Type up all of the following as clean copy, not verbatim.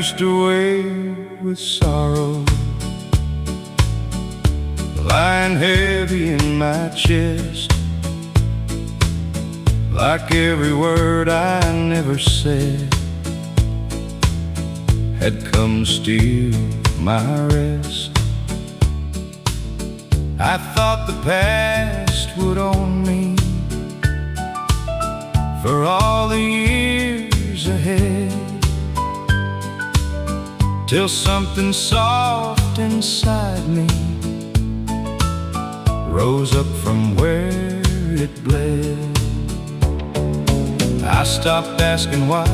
nursed away with sorrow, lying heavy in my chest, like every word I never said had come to steal my rest. I thought the past would own me for all the years ahead, till something soft inside me rose up from where it bled. I stopped asking why,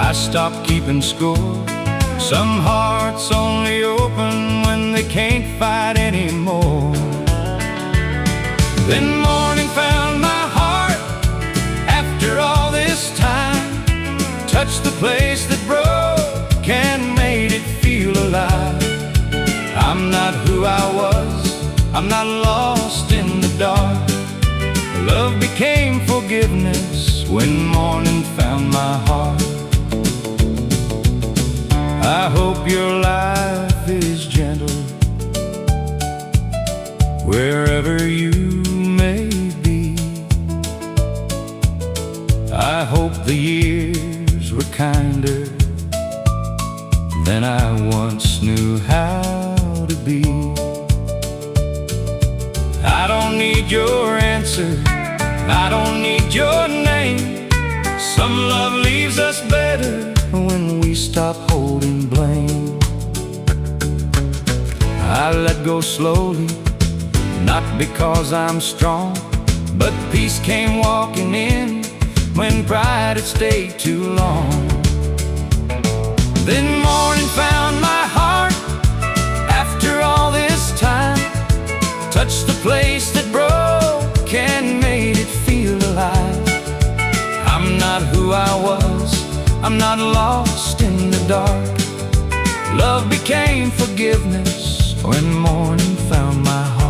I stopped keeping score. Some hearts only open when they can't fight anymore. Then morning found my heart after all this time, touched the place that broke and made it feel alive. I'm not who I was, I'm not lost in the dark. Love became forgiveness when morning found my heart. I hope your life is gentle wherever you may be. I hope the years were kinder than I once knew how to be. I don't need your answer, I don't need your name. Some love leaves us better when we stop holding blame. I let go slowly, not because I'm strong, but peace came walking in when pride had stayed too long. Then morning found my heart after all this time, touched the place that broke and made it feel alive. I'm not who I was, I'm not lost in the dark. Love became forgiveness when morning found my heart.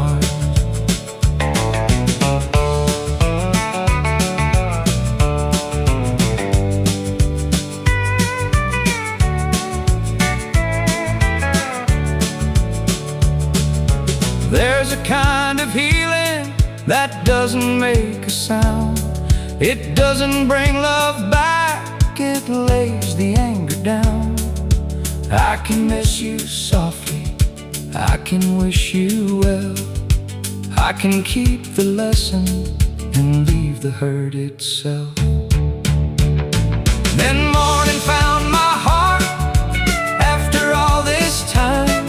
There's a kind of healing that doesn't make a sound. It doesn't bring love back, it lays the anger down. I can miss you softly, I can wish you well, I can keep the lesson and leave the hurt itself. Then morning found my heart after all this time,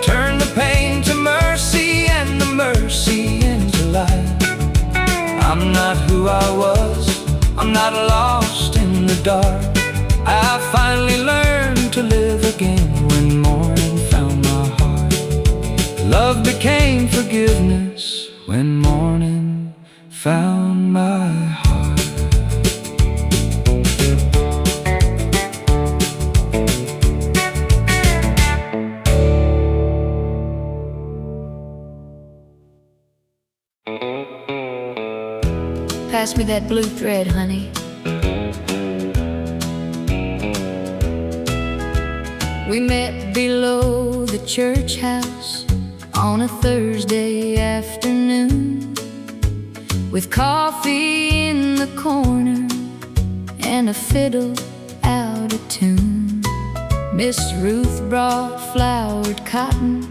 turned the pain to mercy and the mercy into life. I'm not who I was, I'm not lost in the dark. I finally learned to live again when morning found my heart. Love became forgiveness when morning found my heart. Pass me that blue thread, honey. We met below the church house on a Thursday afternoon, with coffee in the corner and a fiddle out of tune. Miss Ruth brought flowered cotton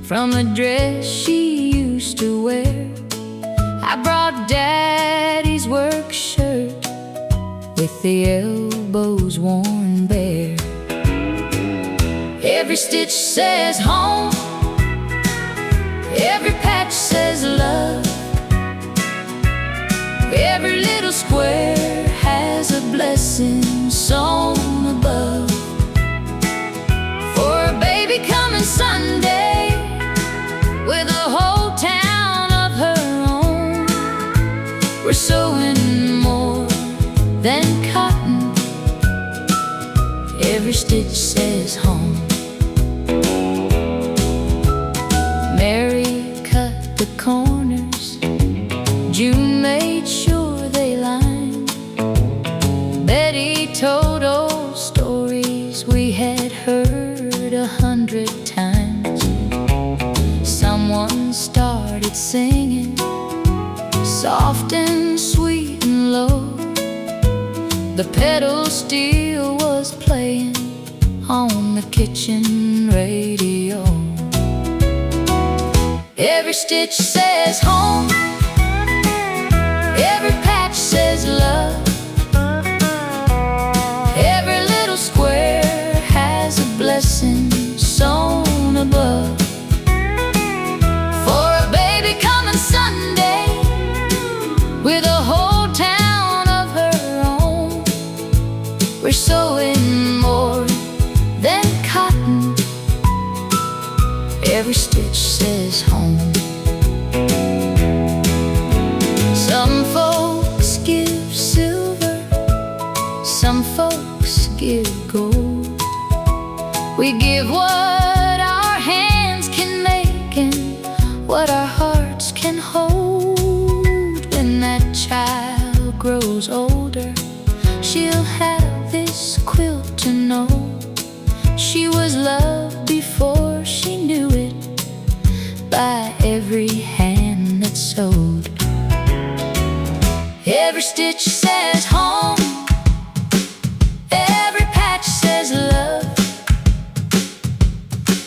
from a dress she used to wear. I brought Daddy's work shirt with the elbows worn bare. Every stitch says home, every patch says love, every little square has a blessing sewn above. For a baby coming Sunday with a whole town of her own, we're sewing more than cotton. Every stitch says home. The pedal steel was playing on the kitchen radio. Every stitch says home, every patch says love, every little square has a blessing sewn above. For a baby coming Sunday with a whole town of her own, we're sewing more than cotton. Every stitch says home. Some folks give silver, some folks give gold. We give what our hands can make and what our hearts can hold. When that child grows older, she'll have this quilt to know she was loved before she knew it, by every hand that sewed. Every stitch says home, every patch says love,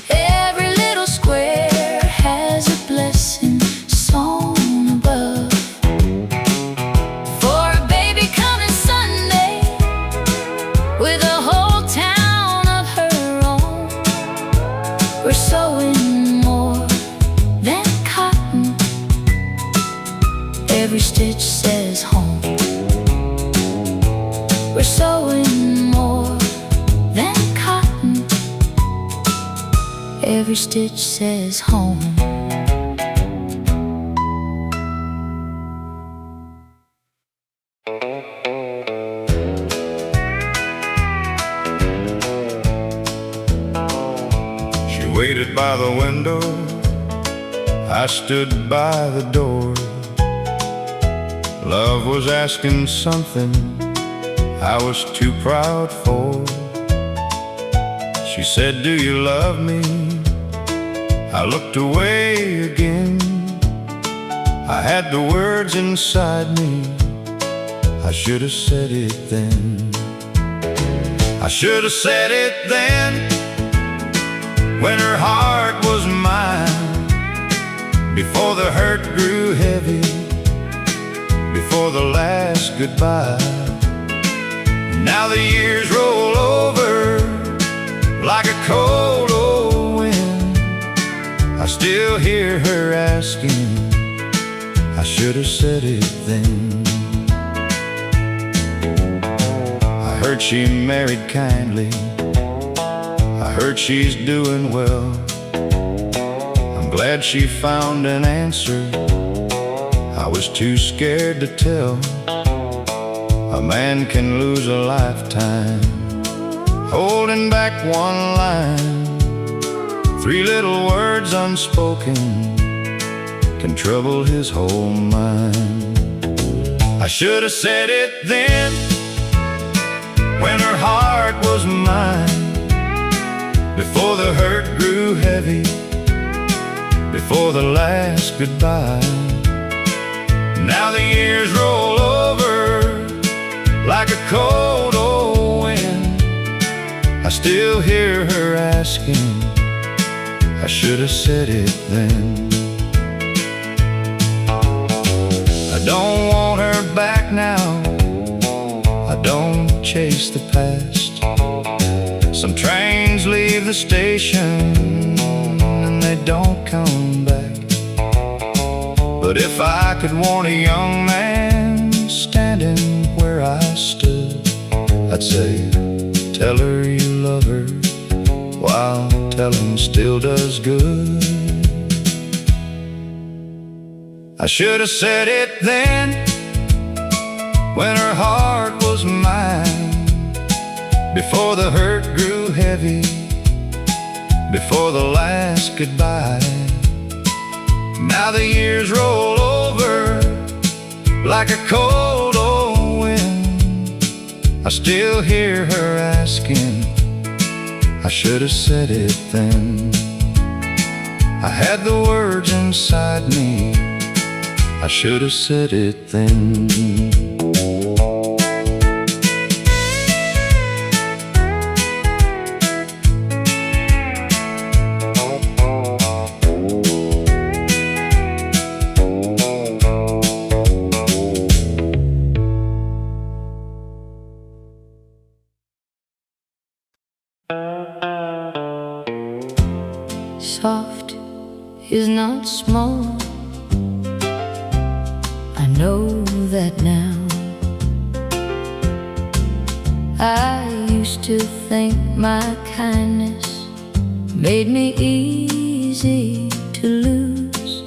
every little square has a blessing sewn above. For a baby coming Sunday with a whole town of her own, we're sewing more than cotton. Every stitch says home. We're sewing more than cotton. Every stitch says home. She waited by the window, I stood by the door. Love was asking something I was too proud for. She said, "Do you love me?" I looked away again. I had the words inside me, I should have said it then. I should have said it then, when her heart was mine, before the hurt grew heavy, before the last goodbye. Now the years roll over like a cold old wind. I still hear her asking, I should have said it then. I heard she married kindly, I heard she's doing well. I'm glad she found an answer, I was too scared to tell. A man can lose a lifetime holding back one line. 3 little words unspoken can trouble his whole mind. I should have said it then, when her heart was mine, before the hurt grew heavy, before the last goodbye. Now the years roll over like a cold old wind. I still hear her asking, I should have said it then. I don't want her back now, I don't chase the past. Some trains leave the station and they don't come back. But if I could warn a young man standing where I stood, I'd say, tell her you love her, while telling still does good. I should have said it then, when her heart was mine, before the hurt grew heavy, before the last goodbye. Now the years roll over like a cold old wind. I still hear her asking, I should have said it then. I had the words inside me, I should have said it then. is not small. I know that now. I used to think my kindness made me easy to lose.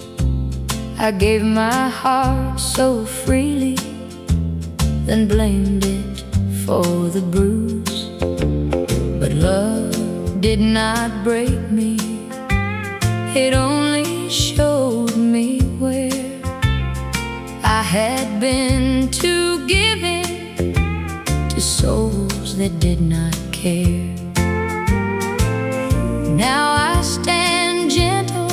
I gave my heart so freely, then blamed it for the bruise. But love did not break me, it only showed me where I had been too giving to souls that did not care. Now I stand gentle,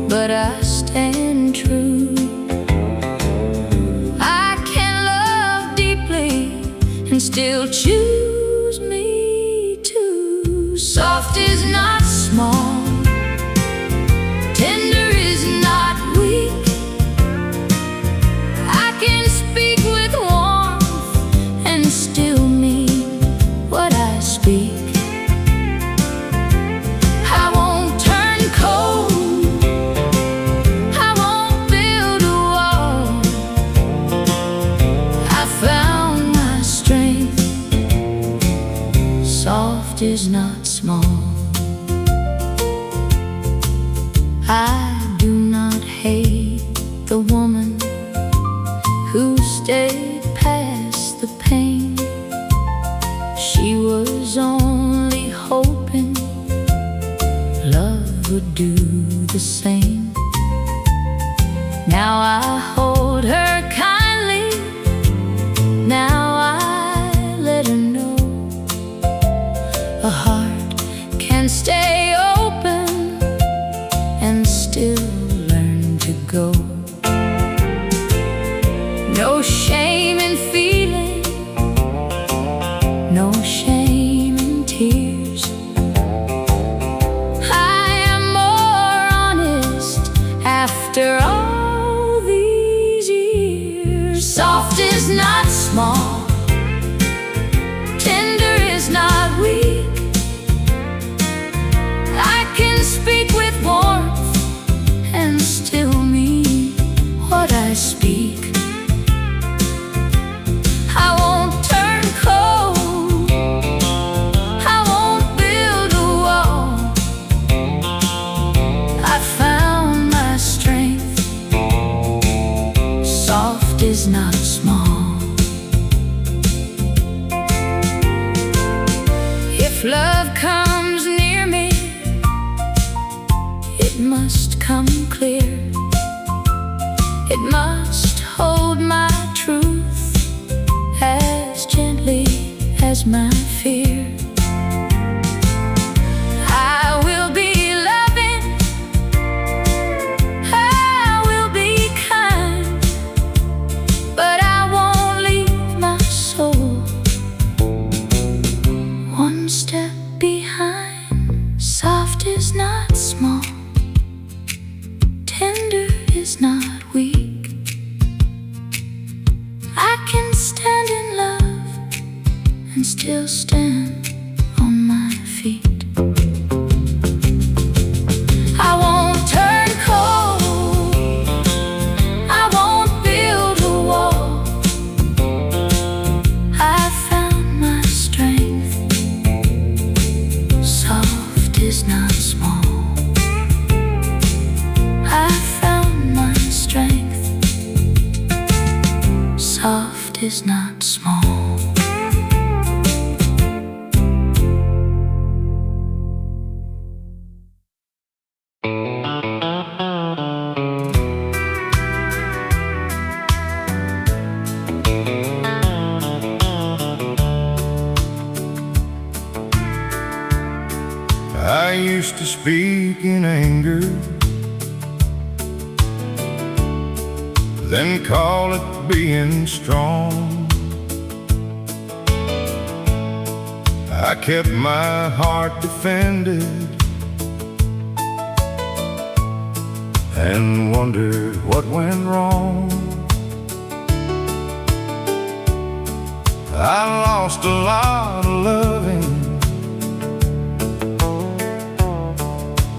but I stand true. I can love deeply and still choose me too. Soft is not small, tender is not weak. I can speak with warmth and still mean what I speak. I won't turn cold, I won't build a wall. I found my strength. Soft is not small. I do not hate the woman who stayed past the pain. She was only hoping love would do the same. Now I hold her kindly, now I let her know a heart can stay open and still learn to go. No shame in feeling, no shame in tears. I am more honest after all these years. Soft is not small, tender is not weak. I can speak with warmth and still mean what I speak. I won't turn cold, I won't build a wall. I found my strength. Soft is not small. If love comes near me, it must come clear. It must hold my truth as gently as my fear. I will be loving, I will be kind, but I won't leave my soul one step behind. Soft is not small, tender is not weak. I can stand in love and still stand on my feet. I won't turn cold, I won't build a wall. I found my strength. Soft is not small. I found my strength. Soft is not small. I used to speak in anger, then call it being strong. I kept my heart defended and wondered what went wrong. I lost a lot of loving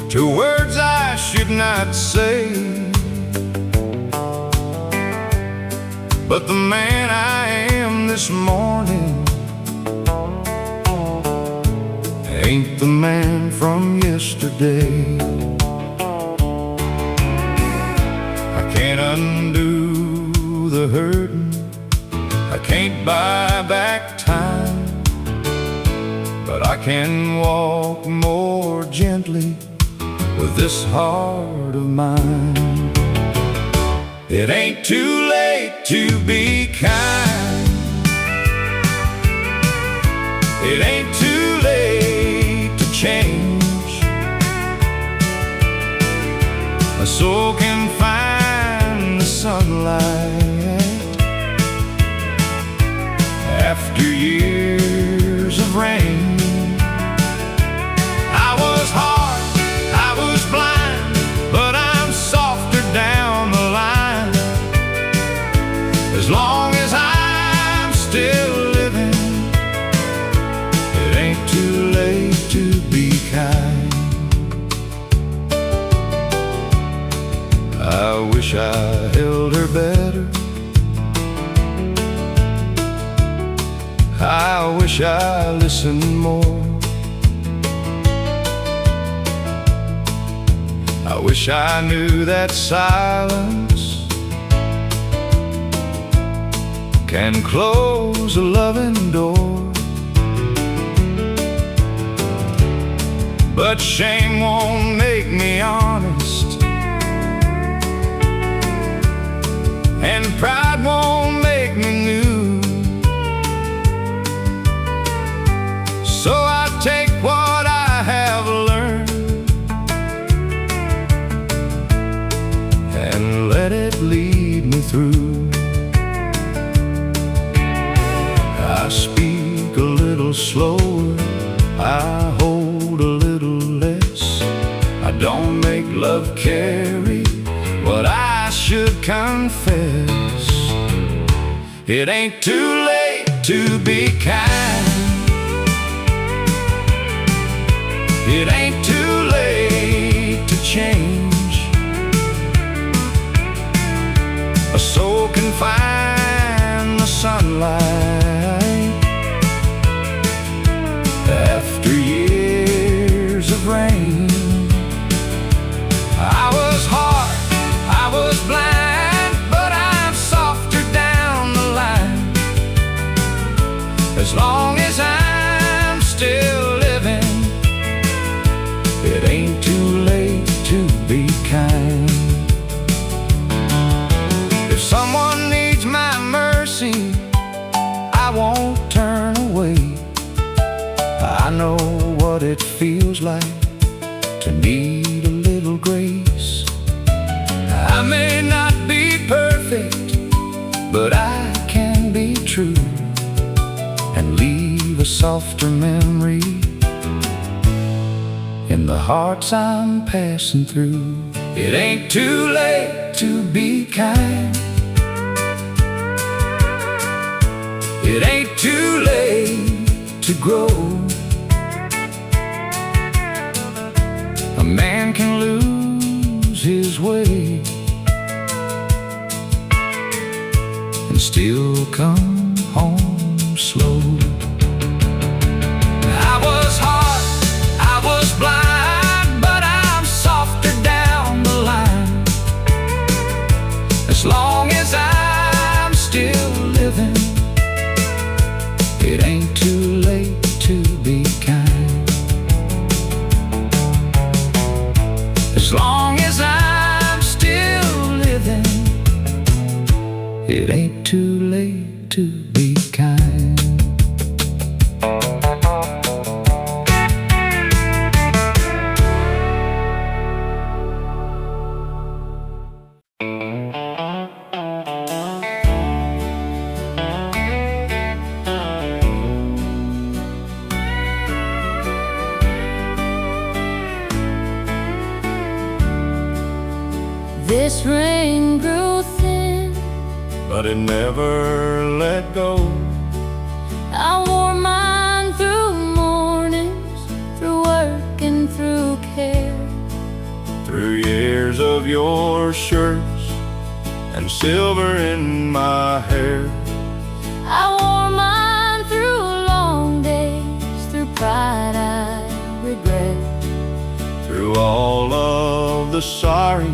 to words should not say, but the man I am this morning ain't the man from yesterday. I can't undo the hurting, I can't buy back time, but I can walk more gently with this heart of mine. It ain't too late to be kind. It ain't too late to change. A soul can find the sunlight after years of rain. I was hard, I was blind, but I'm softer down the line. As long as I'm still living, it ain't too late to be kind. I wish I held her better. I wish I listened more. I wish I knew that silence can close a loving door. But shame won't make me honest, and pride won't make me new. So I take what I have learned and let it lead me through. I speak a little slower, I hold a little less. I don't make love carry what I should confess. It ain't too late to be kind. It ain't too late to change. A soul can find the sunlight after years of rain. I was hard, I was blind, but I'm softer down the line. As long as I'm still living, it ain't too late to be kind. If someone needs my mercy, I won't turn away. I know what it feels like to need a little grace. I may not be perfect, but I can be true and leave a softer memory in the hearts I'm passing through. It ain't too late to be kind. It ain't too late to grow. A man can lose his way and still come home slow. I was hard, I was blind, but I'm softer down the line. As long as I'm still living, it ain't too late to be kind. As long as I'm still living, it ain't too late to be kind. This rain grew thin, but it never let go. I wore mine through mornings, through work and through care. Through years colors of your shirts and silver in my hair. I wore mine through long days, through pride I regret. Through all of the sorry,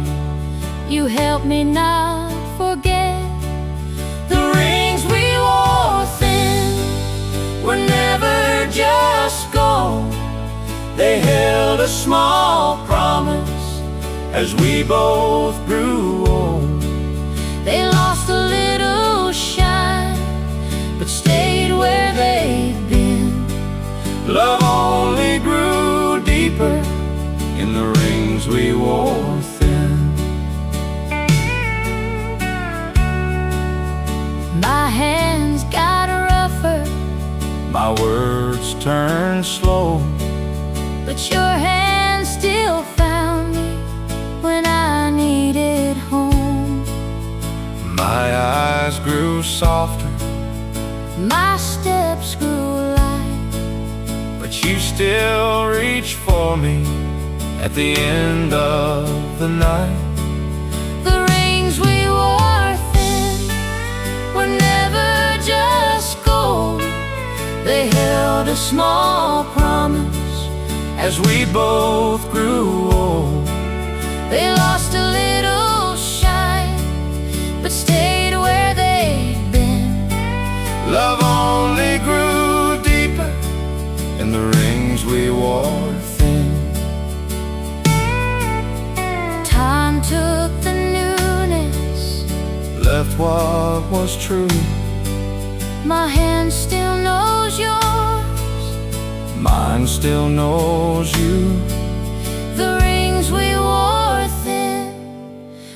you helped me not forget. The rings we wore thin were never just gold. They held a small promise as we both grew old. They lost a little shine, but stayed where they'd been. Love only grew deeper in the rings we wore thin. My hands got rougher, My words turned slow, but your hands still found me when I needed home. my eyes grew softer, My steps grew light, but you still reached for me at the end of the night. the rings we wore thin were never just gold. They held a small promise As we both grew old. They lost a little shine, but stayed where they'd been. Love only grew deeper in the rings we wore thin. Time took the newness, Left what was true. my hand still knows yours. Mine still knows you. The rings we wore thin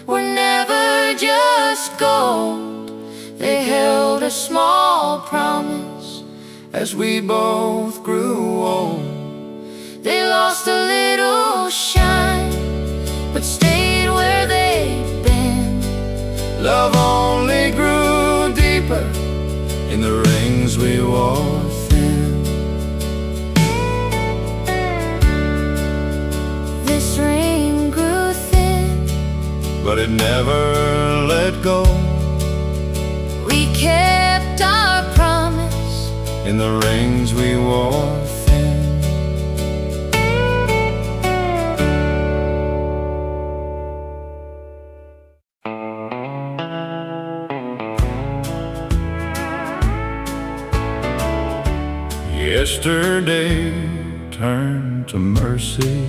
were never just gold. They held a small promise As we both grew old. They lost a little shine, but stayed where they'd been. Love only grew deeper in the rings we wore thin. This ring grew thin, But it never let go. we kept our promise. In the rings we wore thin. Yesterday turned to mercy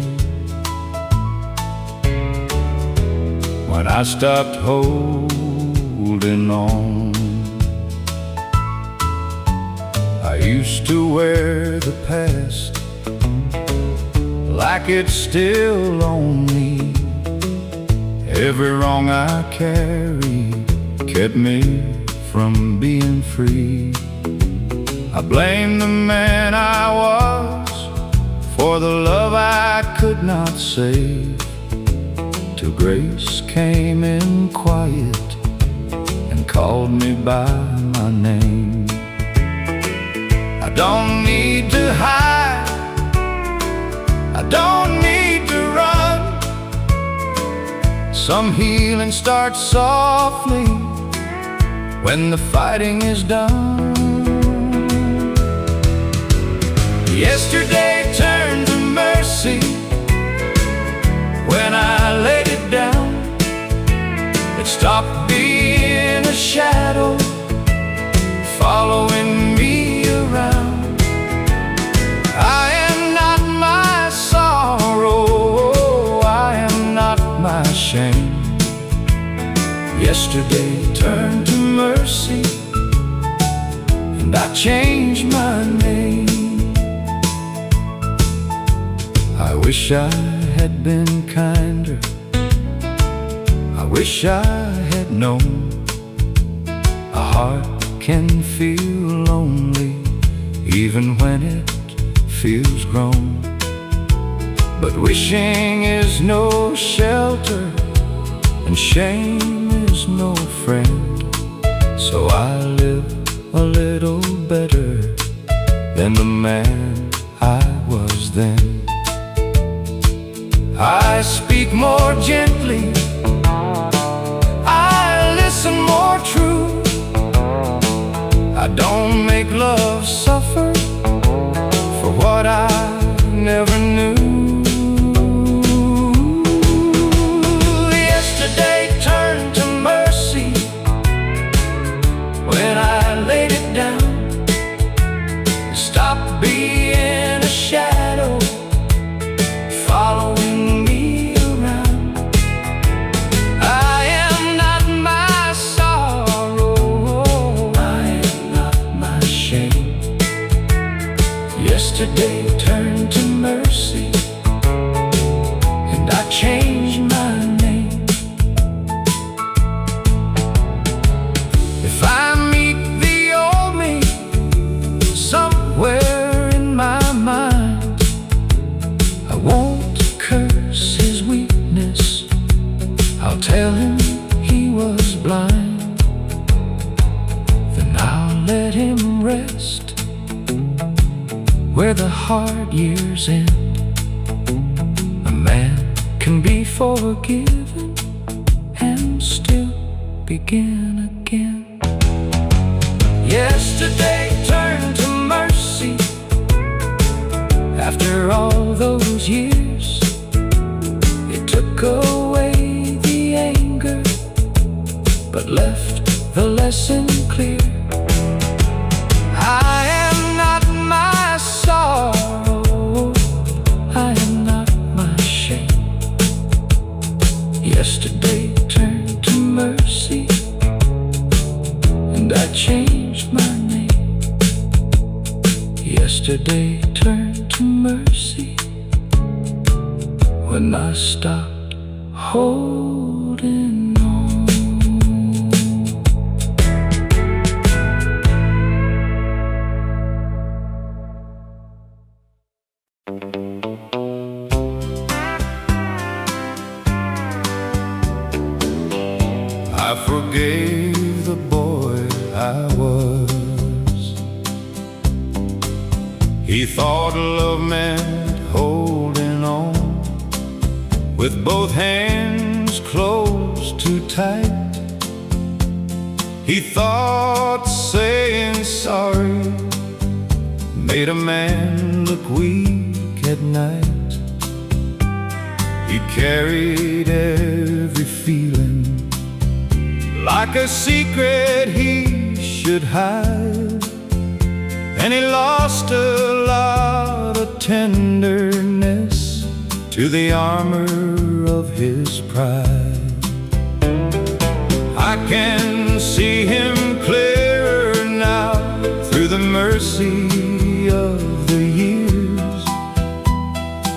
when I stopped holding on. I used to wear the past like it's still on me. Every wrong I carried kept me from being free. I blame the man I was for the love I could not save, till grace came in quiet and called me by my name. I don't need to hide, I don't need to run. Some healing starts softly when the fighting is done. Yesterday turned to mercy when I laid it down. It stopped being a shadow following me around. I am not my sorrow, I am not my shame. Yesterday turned to mercy, and I changed my name. I wish I had been kinder, I wish I had known a heart can feel lonely even when it feels grown. But wishing is no shelter and shame is no friend. So I live a little better than the man I was then. I speak more gently hard years end, a man can be forgiven and still begin again. Yesterday turned to mercy after all those years. It took away the anger but left the lesson clear. I am not my sorrow, I am not my shame. Yesterday turned to mercy, and I changed my name. Yesterday turned to mercy when I stopped holding on. I forgave the boy I was. He thought love meant holding on with both hands closed too tight. He thought saying sorry made a man look weak at night. He carried every feeling like a secret he should hide, and he lost a lot of tenderness to the armor of his pride. I can see him clearer now through the mercy of the years.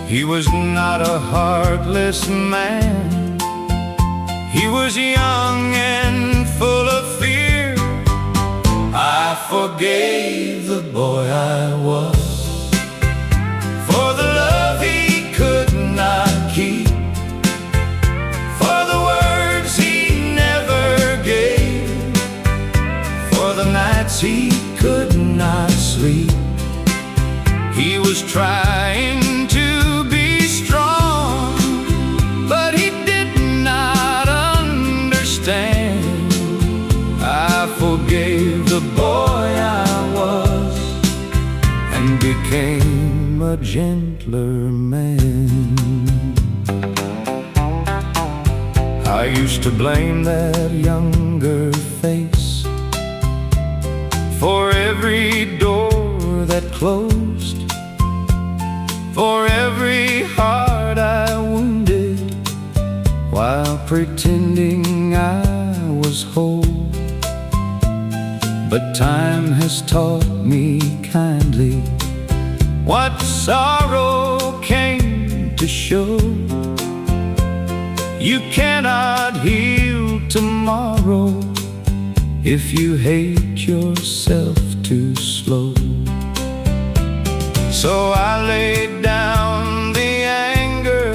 He was not a heartless man, he was young and full of fear. I forgave the boy I was for the love he could not keep, for the words he never gave, for the nights he could not sleep. He was trying to be strong, but he did not understand. I forgave the boy I was and became a gentler man. I used to blame that younger face for every door that closed, for every heart I wounded, while pretending I was whole. But time has taught me kindly what sorrow came to show. You cannot heal tomorrow if you hate yourself too slow. So I laid down the anger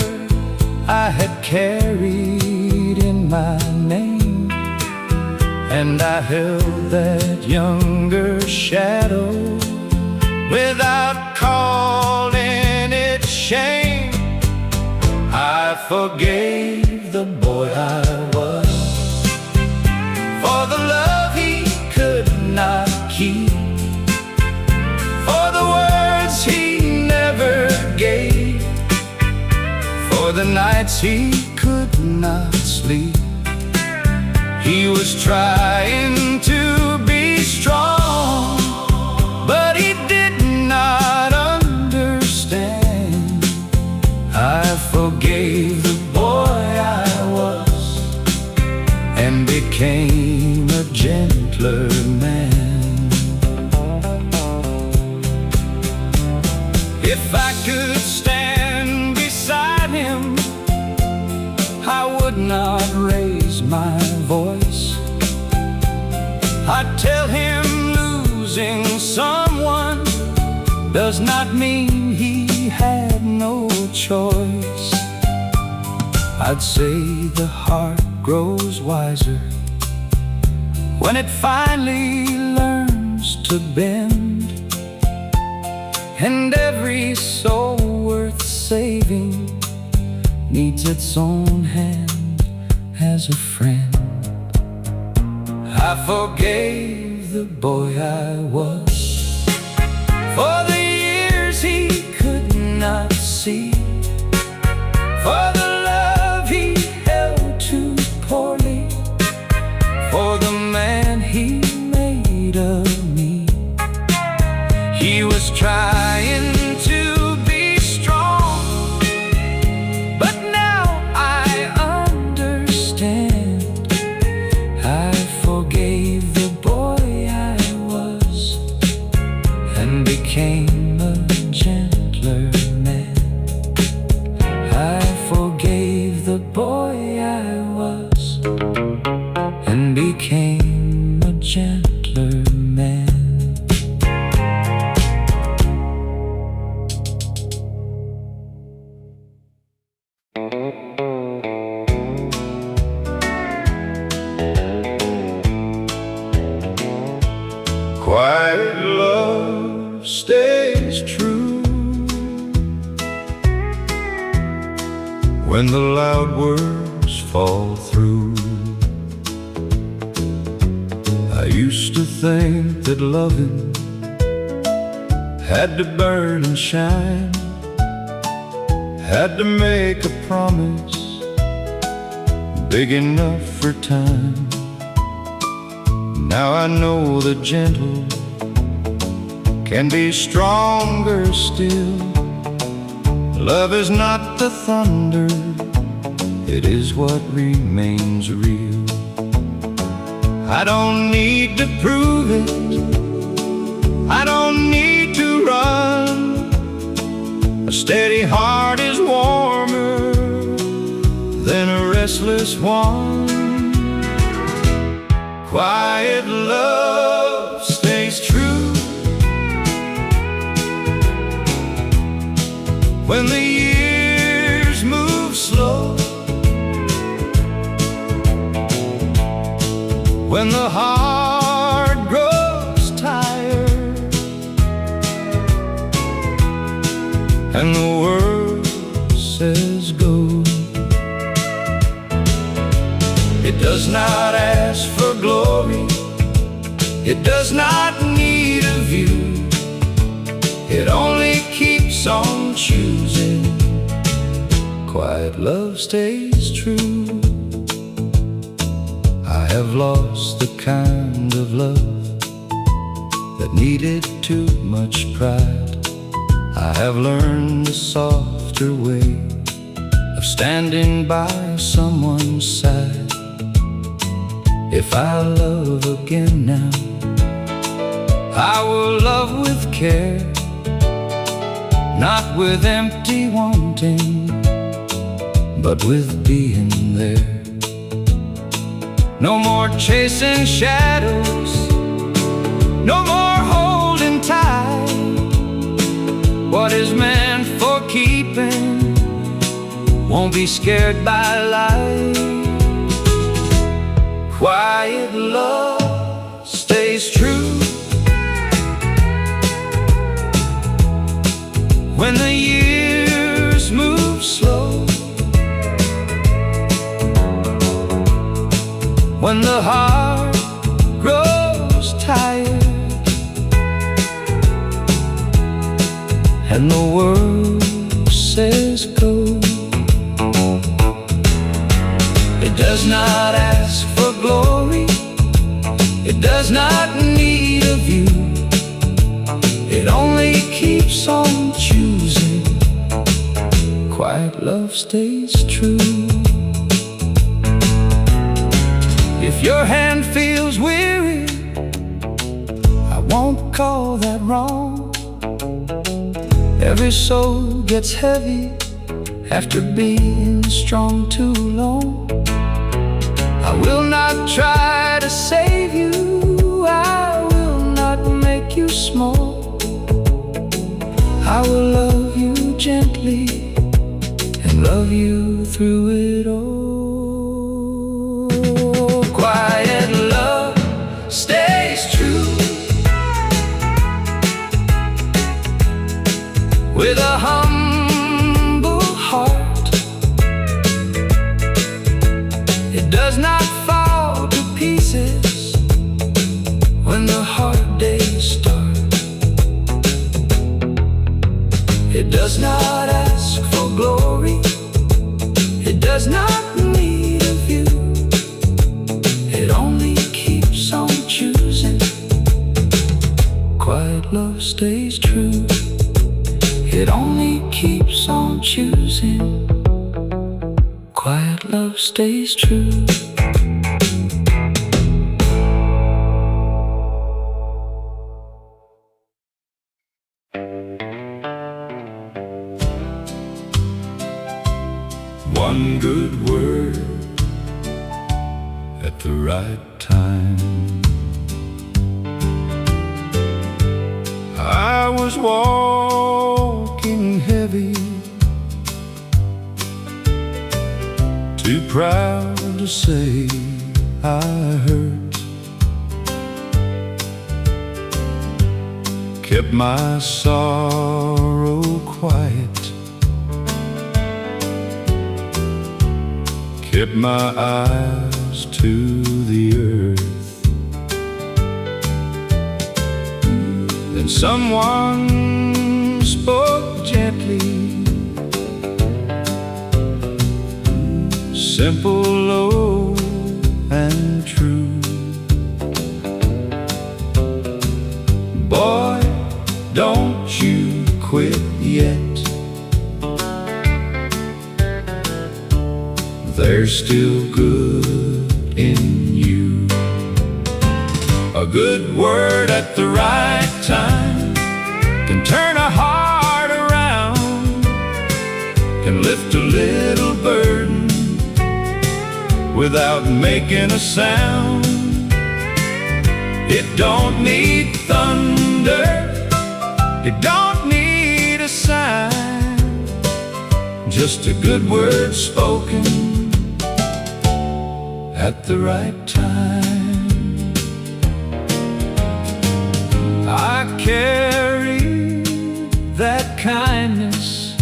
I had carried in my name, and I held that younger shadow without calling it shame. I forgave the boy I was for the love he could not keep, for the words he never gave, for the nights he could not sleep. He was trying to be strong, but he did not understand. I forgave the boy I was and became a gentler man. If I could stand beside him, I would not raise my voice. I'd tell him losing someone does not mean he had no choice. I'd say the heart grows wiser when it finally learns to bend, and every soul worth saving needs its own hand as a friend. I forgave the boy I was for the years he could not see, for the love he held too poorly, for the man he made of me. He was trying to be strong, but now I understand. I forgave the boy I was and became a gentler man. I forgave the boy I was and became a gentler man. Quiet love stays true when the loud words fall through. I used to think that loving had to burn and shine, had to make a promise big enough for time. Now I know the gentle can be stronger still. Love is not the thunder, it is what remains real. I don't need to prove it, I don't need to run. A steady heart is warmer than a restless one. Quiet love stays true when the years move slow, when the heart grows tired and the world says go. It does not ask for glory, it does not need a view, it only keeps on choosing. Quiet love stays true. I have lost the kind of love that needed too much pride. I have learned a softer way of standing by someone's side. If I love again now, I will love with care, not with empty wanting, but with being there. No more chasing shadows, no more holding tight. What is meant for keeping won't be scared by light. Quiet love stays true when the years move slow, when the heart grows tired and the world says go. It does not ask for glory, it does not need a view, it only keeps on choosing. Quiet love stays true. If your hand feels weary, I won't call that wrong. Every soul gets heavy after being strong too long. I will not try to save you, I will not make you small. I will love you gently and love you through it all. Quiet love stays true It does not fall to pieces when the hard days start. It does not ask for glory. It does not need a view. It only keeps on choosing. Quiet love stays true. It only keeps on choosing. Quiet love stays true. One good word at the right time. I was walking heavy, too proud to say I hurt. Kept my sorrow quiet, kept my eyes to the earth. Then someone spoke gently, simple, low, and true. Boy, don't you quit yet. There's still good in you. A good word at the right time can turn a heart around, can lift a little burden without making a sound. It don't need thunder, it don't need a sign, just a good word spoken at the right time. I carry that kindness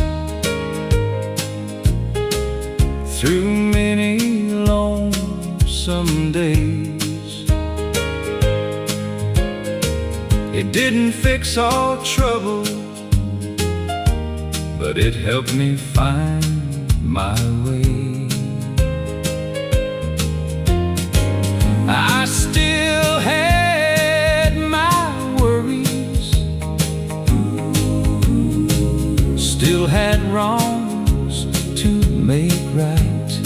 through many lonesome days. It didn't fix all trouble, but it helped me find my way. I still had my worries, still had wrongs to make right,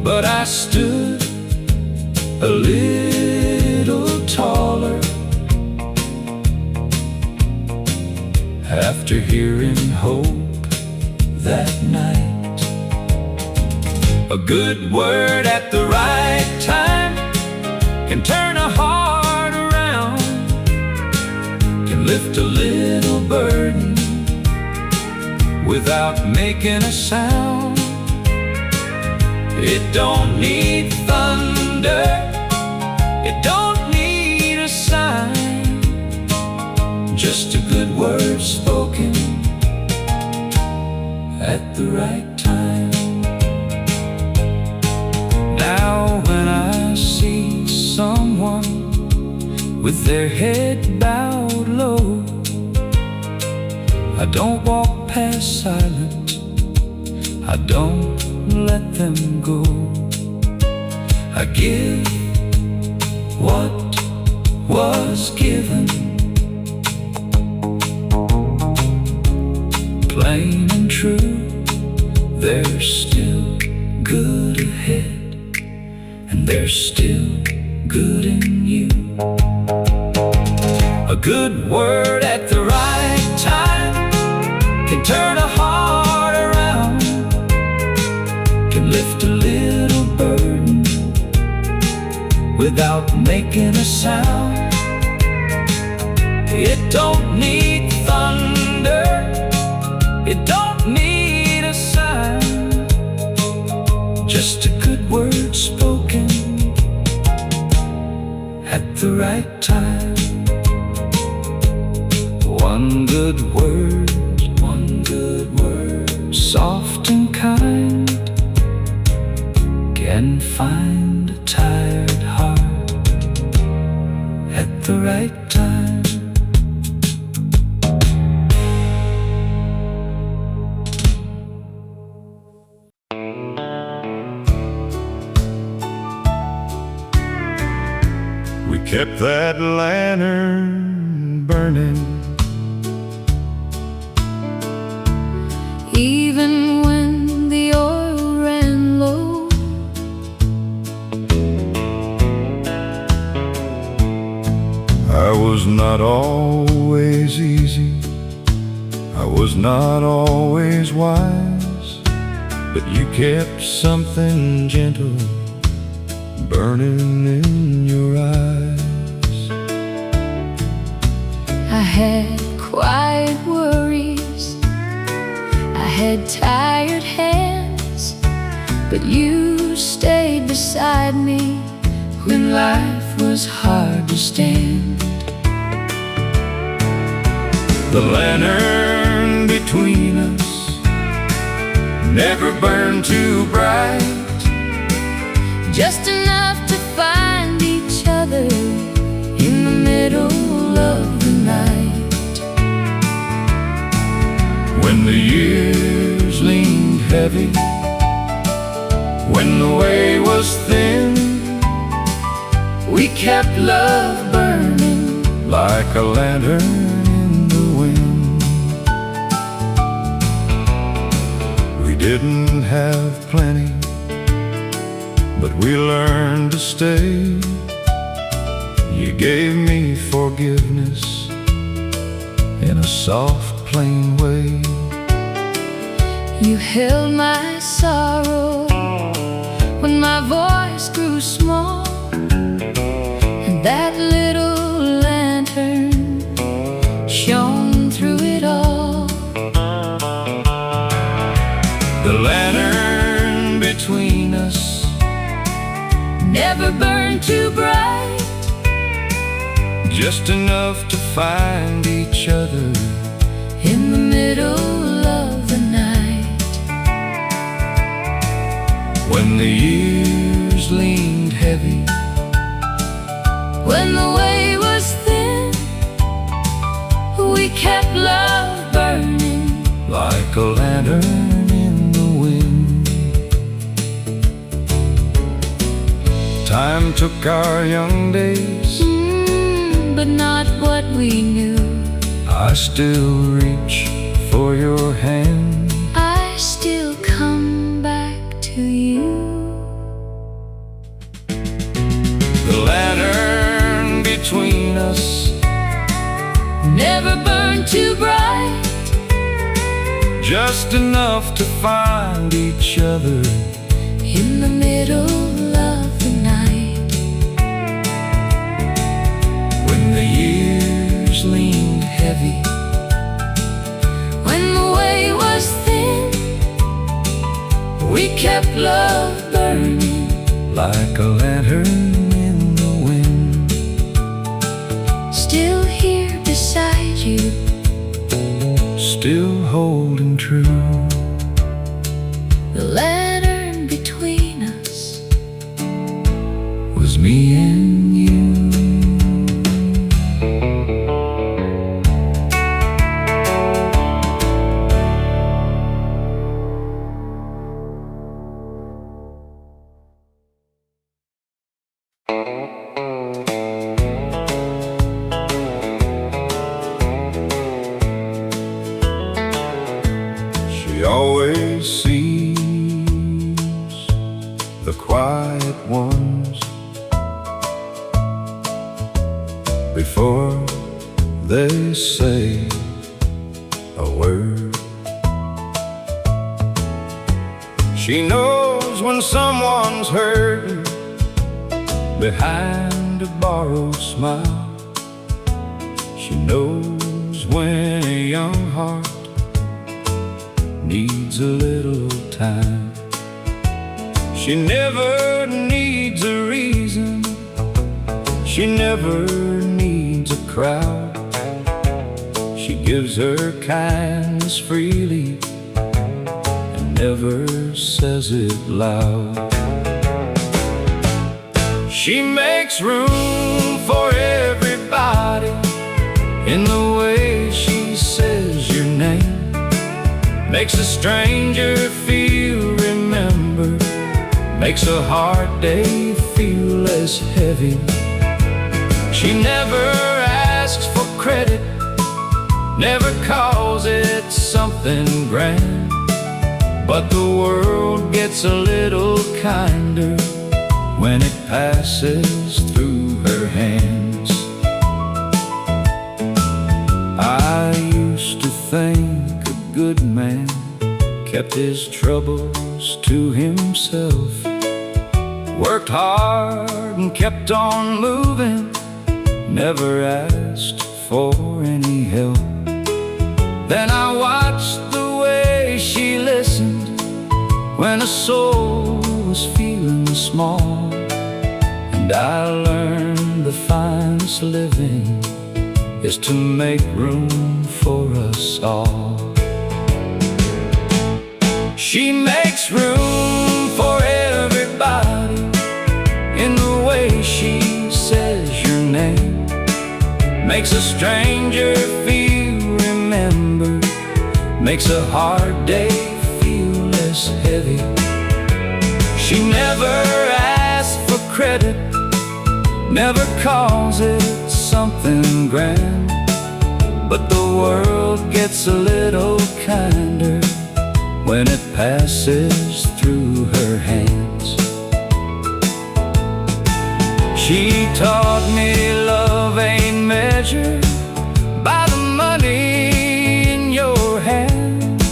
but I stood a little taller after hearing hope that night. A good word at the right time can turn a heart around, can lift a little burden without making a sound. It don't need thunder, it don't need a sign, just a good word spoken at the right time. Now when I see someone with their head bowed low, I don't walk past silent, I don't let them go. I give what was given, plain and true. There's still good ahead, and there's still good in you. A good word at the right time can turn a heart around, can lift a little burden without making a sound. It don't need thunder, it don't need a sign, just a good word spoken at the right time. One good word, soft and kind, and find a tired heart at the right time. We kept that lantern burning, even when the oil ran low. I was not always easy, I was not always wise, but you kept something gentle burning in your eyes. I had quiet worries, I had tired hands, but you stayed beside me when life was hard to stand. The lantern between us never burned too bright, just enough to find each other in the middle of the night. when the years leaned heavy, when the way was thin, we kept love burning like a lantern in the wind. We didn't have plenty, but we learned to stay. You gave me forgiveness in a soft, plain way. You held my sorrow when my voice grew small, and that little lantern shone through it all. The lantern between us never burned too bright, just enough to find each other in the middle of the night. when the years leaned heavy, when the way was thin, we kept love burning like a lantern in the wind. Time took our young days, but not what we knew. I still reach for your hand. I still come back to you. The lantern between us Never burned too bright, just enough to find each other in the middle of the night. when the years leaned heavy, When the way was thin, we kept love burning like a lantern in the wind. still here beside you, Still holding true. the lantern between us Was me and you. She always sees the quiet ones before they say a word. She knows when someone's hurting behind a borrowed smile. She knows when a young heart needs a little time. She never needs a reason, she never needs a crowd. She gives her kindness freely and never says it loud. She makes room for everybody in the way she says your name. Makes a stranger feel remembered, makes a hard day feel less heavy. She never asks for credit, never calls it something grand, but the world gets a little kinder when it passes through her hands. I used to think a good man kept his troubles to himself, worked hard and kept on moving, never asked for any help. Then I watched the way she listened when a soul was feeling small, and I learned the finest living is to make room for us all. She makes room for everybody in the way she says your name. Makes a stranger feel remembered, makes a hard day feel less heavy. She never asks for credit, never calls it something grand, but the world gets a little kinder when it passes through her hands. She taught me love ain't measured by the money in your hand.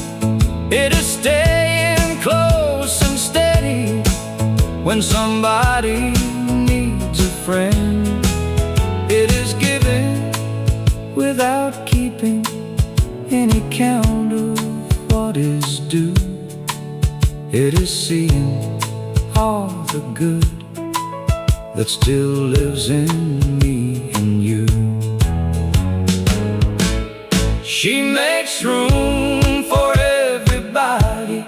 It is staying close and steady when somebody needs a friend. It is giving without keeping any count of what is due. It is seeing all the good that still lives in me and you. She makes room for everybody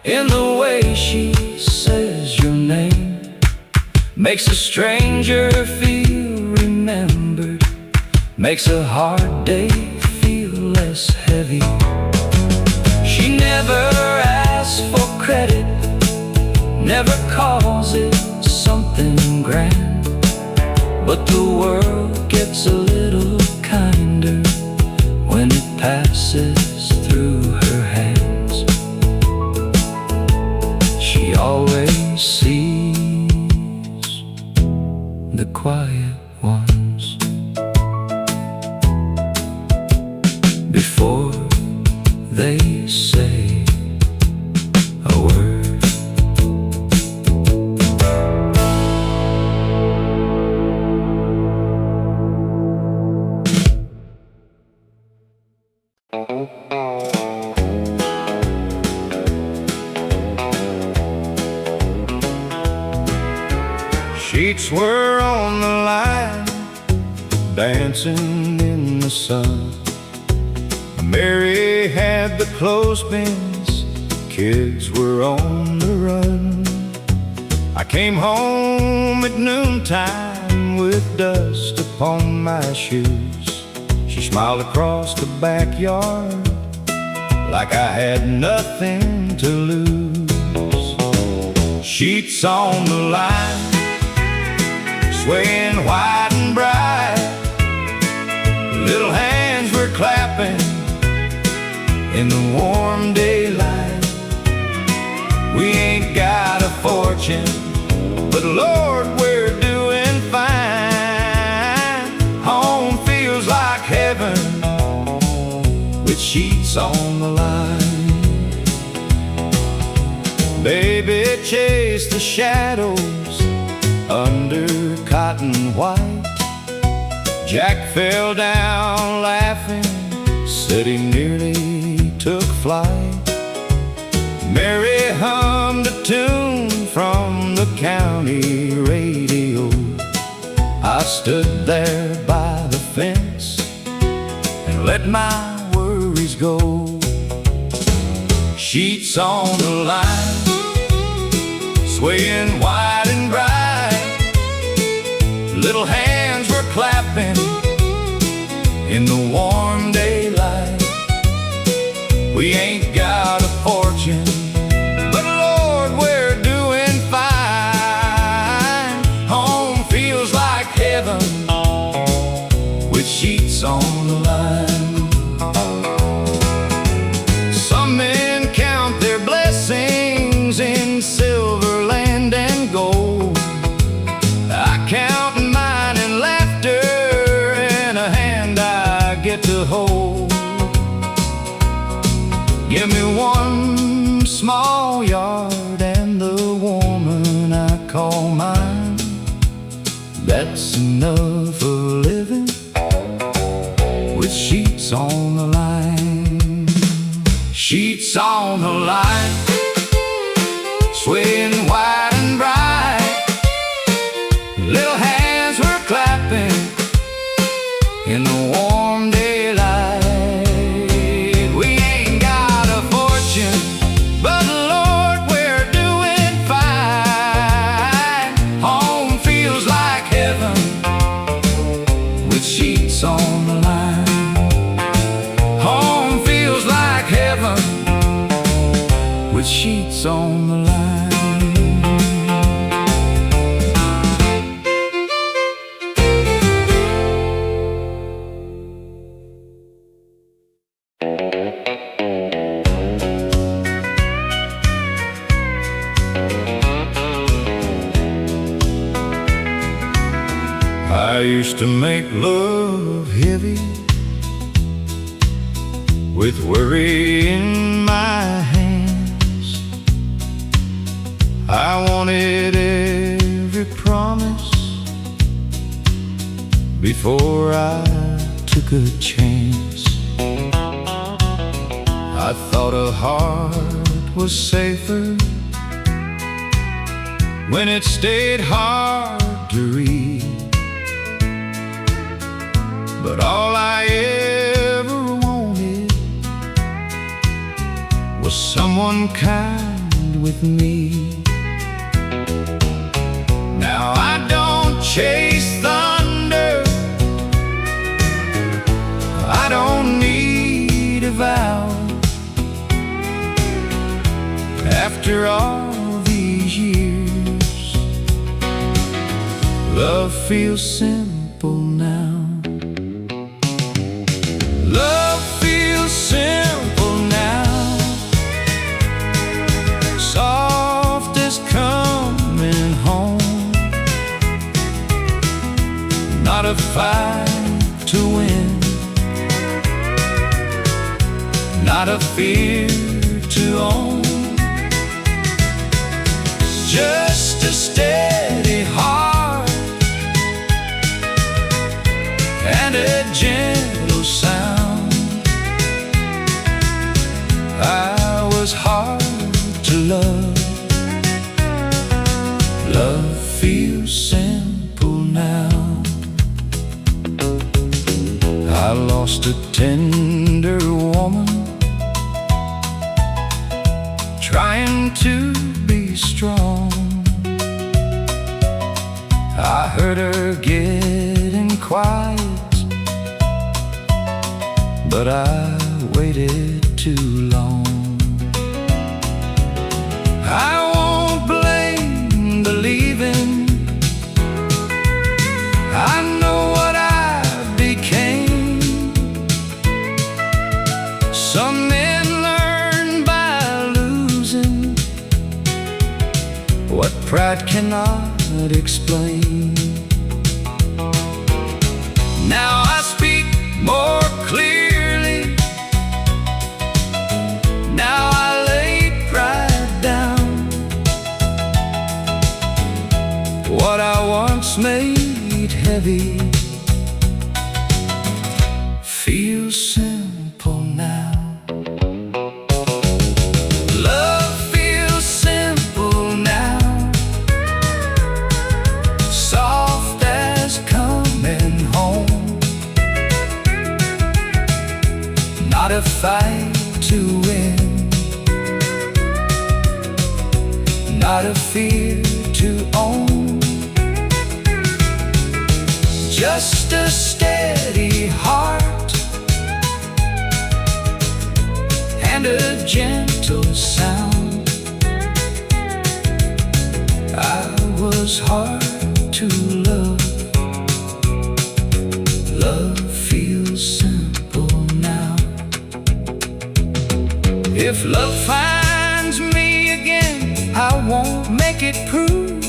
in the way she says your name. Makes a stranger feel remembered, makes a hard day feel less heavy. She never asks for credit, never calls it something grand, but the world gets a little kinder when it passes through her hands. She always sees the quiet ones before they say a word. Sheets were on the line, dancing in the sun. Mary had the clothespins, kids were on the run. I came home at noontime with dust upon my shoes. She smiled across the backyard like I had nothing to lose. Sheets on the line, swaying white and bright. Little hands were clapping in the warm daylight. We ain't got a fortune, but Lord, we're doing fine. Home feels like heaven with sheets on the line. Baby chased the shadows under cotton white. Jack fell down laughing, said he nearly took flight. Mary hummed a tune from the county radio. I stood there by the fence and let my worries go. Sheets on the line, swaying wide and bright. in the warm daylight. We ain't got a fortune, but Lord, we're doing fine. Home feels like heaven with sheets on the line. Some men count their blessings in silver, land, and gold. I count mine in laughter and a hand I get to hold. Give me one small yard and the woman I call mine. That's enough for living with sheets on the line. Sheets on the line, swaying wide and bright. Little hands were clapping in the warm daylight. We ain't got a fortune, but Lord, we're doing fine. Home feels like heaven with sheets on the line. Home feels like heaven with sheets on the line. I used to make love heavy with worry in my hands. I wanted every promise before I took a chance. I thought a heart was safer when it stayed hard to read. But all I ever wanted was someone kind with me. Now I don't chase thunder, I don't need a vow. After all these years, love feels simple now. Love feels simple now, soft as coming home. Not a fight to win, not a fear to own. Just a steady heart and a gentle sound. I was hard to love. Love feels simple now. I lost a tender woman trying to be strong. I heard her getting quiet, but I waited too long. I won't blame the leaving. I know what I became. Some men learn by losing what pride cannot explain. Now I speak more clearly. Now I lay pride down. What I once made heavy feels simple now. Love feels simple now, soft as coming home. Not a fight to win, not a fear to own. Just a steady heart and a gentle sound. I was hard to love. Love feels simple now. If love finds me again, I won't make it prove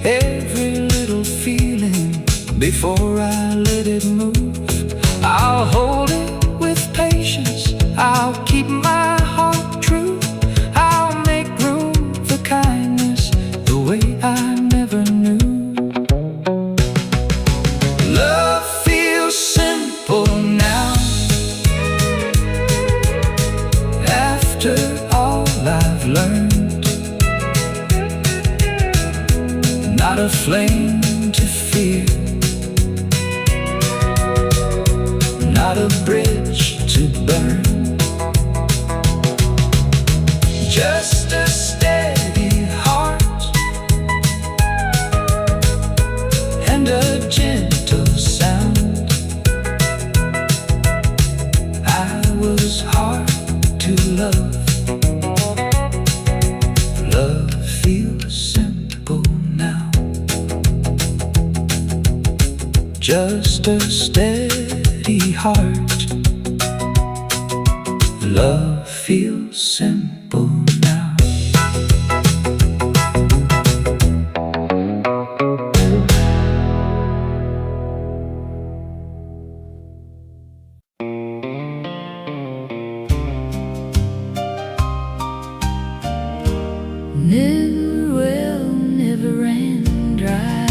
every little feeling before I let it move. I'll hold it with patience, I'll keep my heart true. I'll make room for kindness the way I never knew. Love feels simple now. After all I've learned, not a flame to fear, not a bridge to burn. Just a steady heart and a gentle sound. I was hard to love. Love feels simple now. Just a steady heart. Love feels simple now. Never will, never ran dry.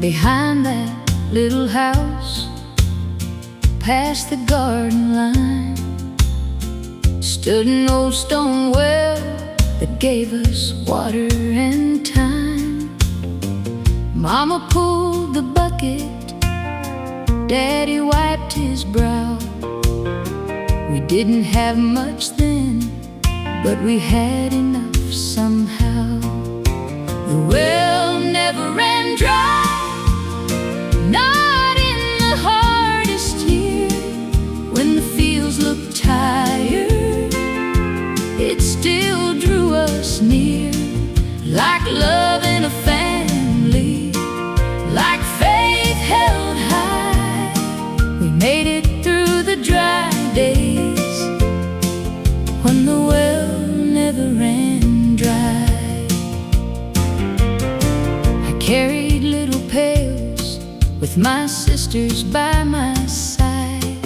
Behind that little house, past the garden line, stood an old stone well that gave us water and time. Mama pulled the bucket, Daddy wiped his brow. We didn't have much then, but we had enough somehow. The well never ran dry, not in the hardest year. When the fields looked tired, it still drew us near. Like love in a family, like faith held high, we made it through the dry days when the well never ran dry. I carried little pails with my sisters by my side.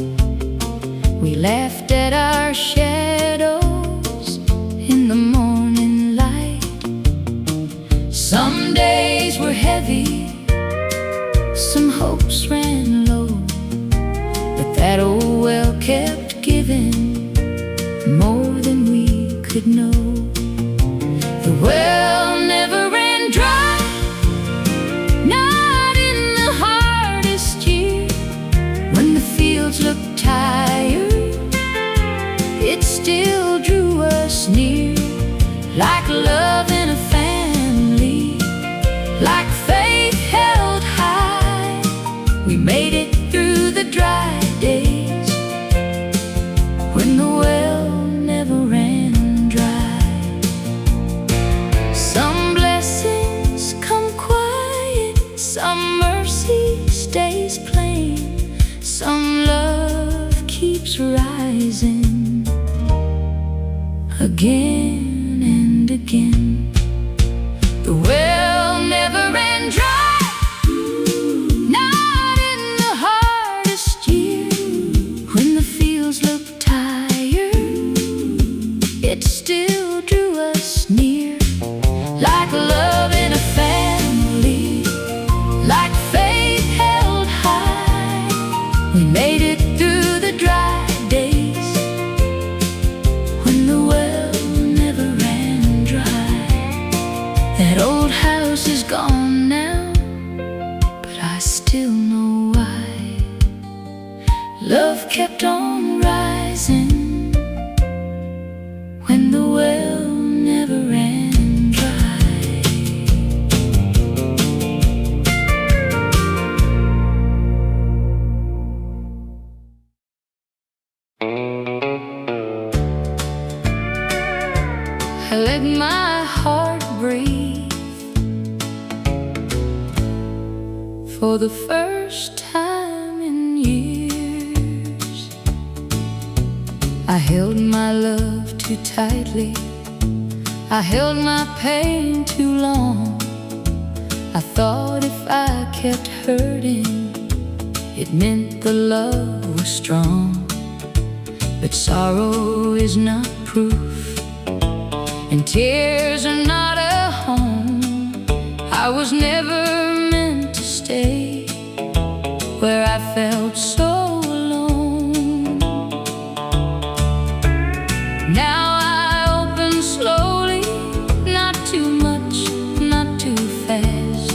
We laughed at our shadows in the morning light. Some days were heavy, some hopes ran low, but that old well kept giving more than we could know. The well never ran dry, not in the hardest year. When the fields looked tired, it still drew us near. Like love in a family, like faith held high, we made it through the dry days when the well never ran dry. Some blessings come quiet, some mercy stays plain, some love keeps rising again and again. The well never ran dry, not in the hardest year. When the fields looked tired, it still drew us near. Like love in a family, like faith held high, we made it through the dry days when the well never ran dry. That old house is gone now, but I still know why. Love kept on rising when the well never ran dry. I let my heart breathe. For the first time in years, I held my love too tightly. I held my pain too long. I thought if I kept hurting, it meant the love was strong. But sorrow is not proof, and tears are not a home. I was never meant to stay where I felt so alone. Now I open slowly, not too much, not too fast.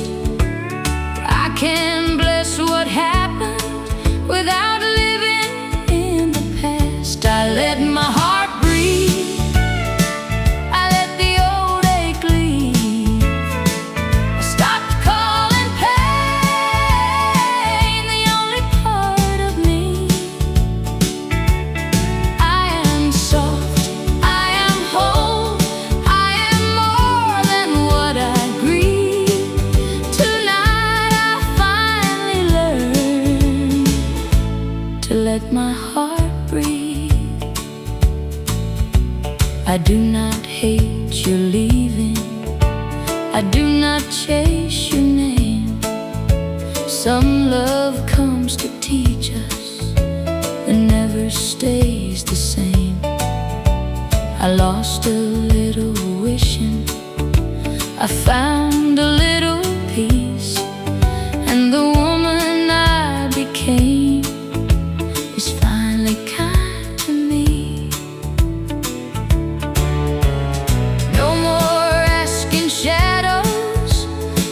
I can bless what happened without living in the past. I let my heart breathe. I let the old ache leave. I stopped calling pain the only part of me. I am soft, I am whole, I am more than what I grieve. Tonight I finally learned to let my heart breathe. I do not hate your leaving, I do not chase your name. Some love comes to teach us and never stays the same. I lost a little wishing, I found a little peace, and the woman I became is finally kind to me. No more asking shadows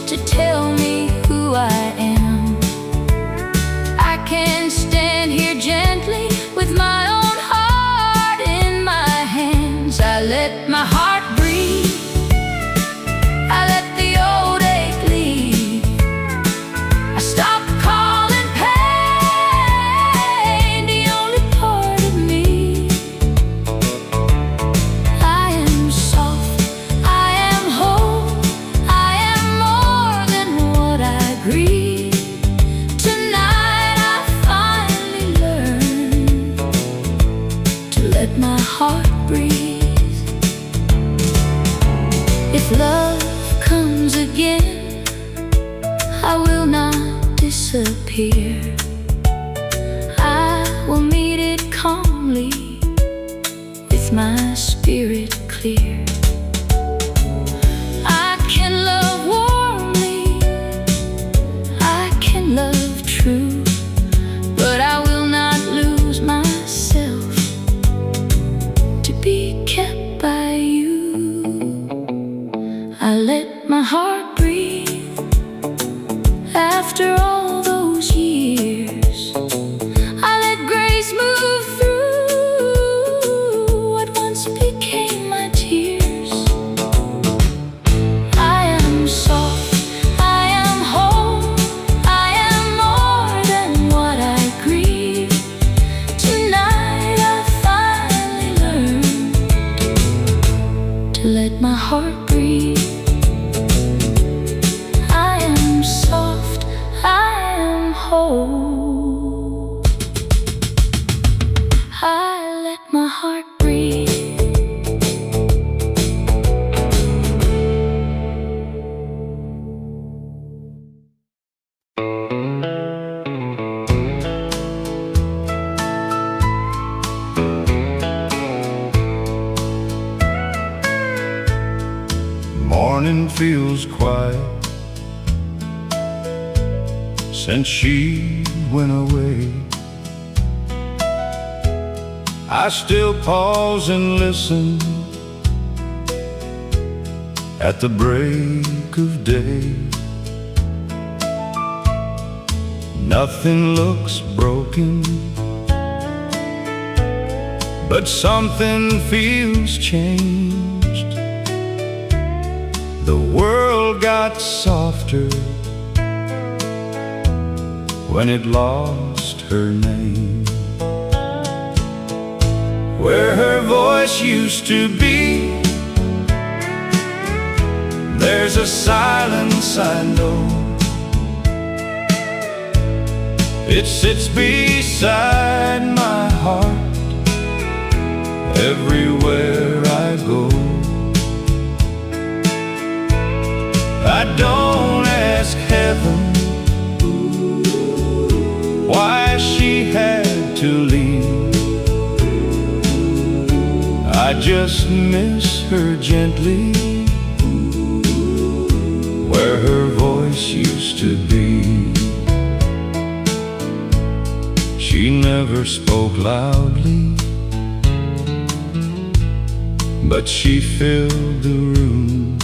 to tell me who I am. I can stand here gently with my own heart in my hands. I let my heart breathe. I let the old ache leave. I stopped calling pain the only part of me. I am soft, I am whole, I am more than what I grieve. Tonight I finally learned to let my heart breathe. If love comes again, I will not disappear. I will meet it calmly with my spirit clear. I can love warmly, I can love true, but I will not lose myself to be kept by you. I let my heart breathe after all those years. I let grace move through what once became my tears. I am soft, I am whole, I am more than what I grieve. Tonight I finally learned to let my heart breathe. I am soft, I am whole, I let my heart breathe. Morning feels quiet since she went away. I still pause and listen at the break of day. Nothing looks broken, but something feels changed. The world got softer when it lost her name. Where her voice used to be, There's a silence I know. It sits beside my heart everywhere I go. I don't ask heaven why she had to leave. I just miss her gently, where her voice used to be. She never spoke loudly, but she filled the room,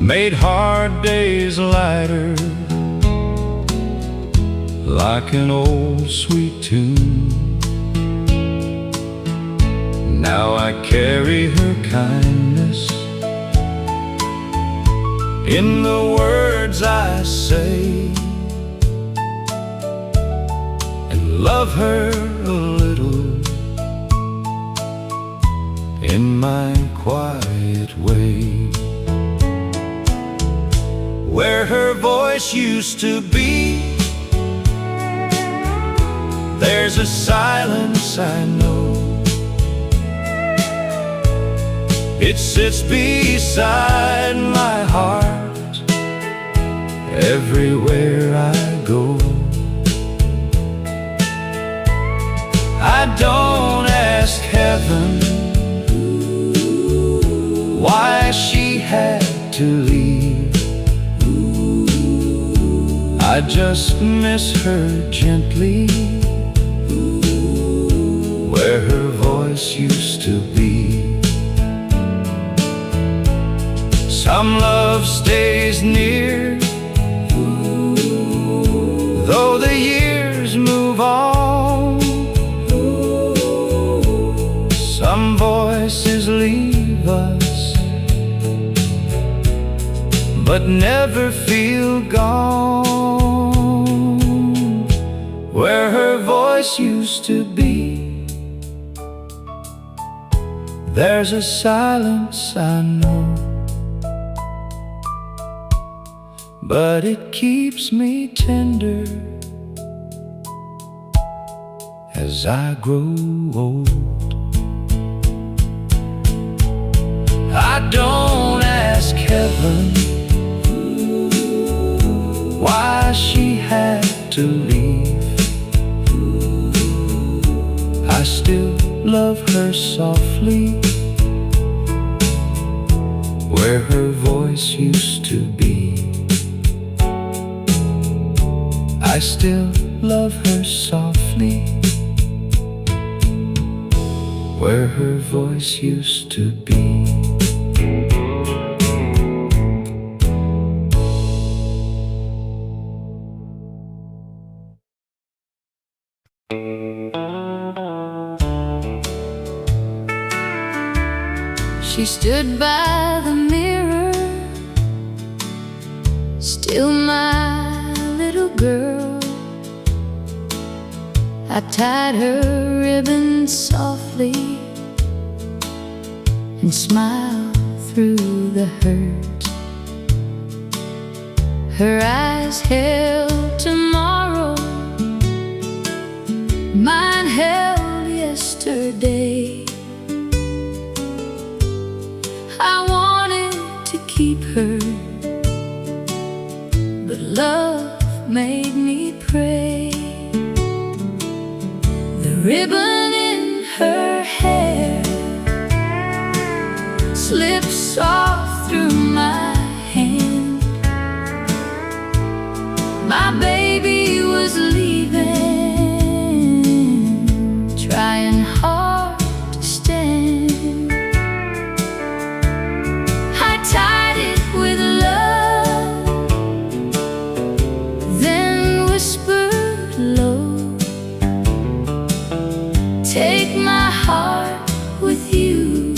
made hard days lighter, like an old sweet tune. Now I carry her kindness in the words I say, and love her a little in my quiet way. Where her voice used to be, there's a silence I know. It sits beside my heart everywhere I go. I don't ask heaven why she had to leave. I just miss her gently, where her voice used to be. Some love stays near, though the years move on. Some voices leave us, but never feel gone. Where her voice used to be, there's a silence I know, but it keeps me tender as I grow old. I don't ask heaven why she had to leave. I still love her softly, where her voice used to be. I still love her softly, where her voice used to be. She stood by the mirror, still my little girl. I tied her ribbon softly and smiled through the hurt. Her eyes held tomorrow, mine held yesterday. I wanted to keep her, but love made me pray. The ribbon in her hair slipped soft through my hand. My baby was leaving, trying hard to stand. I tied it with love, then whispered low, take my heart with you,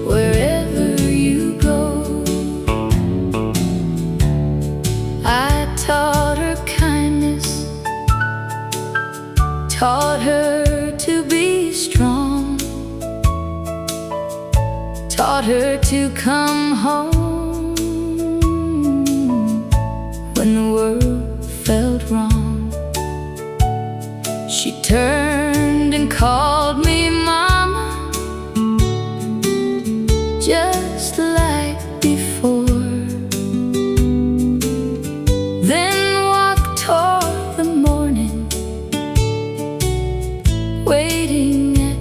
wherever you go. I taught her kindness, taught her to be strong. her to come home when the world felt wrong. She turned and called me mama, just like before. Then walked toward the morning, waiting at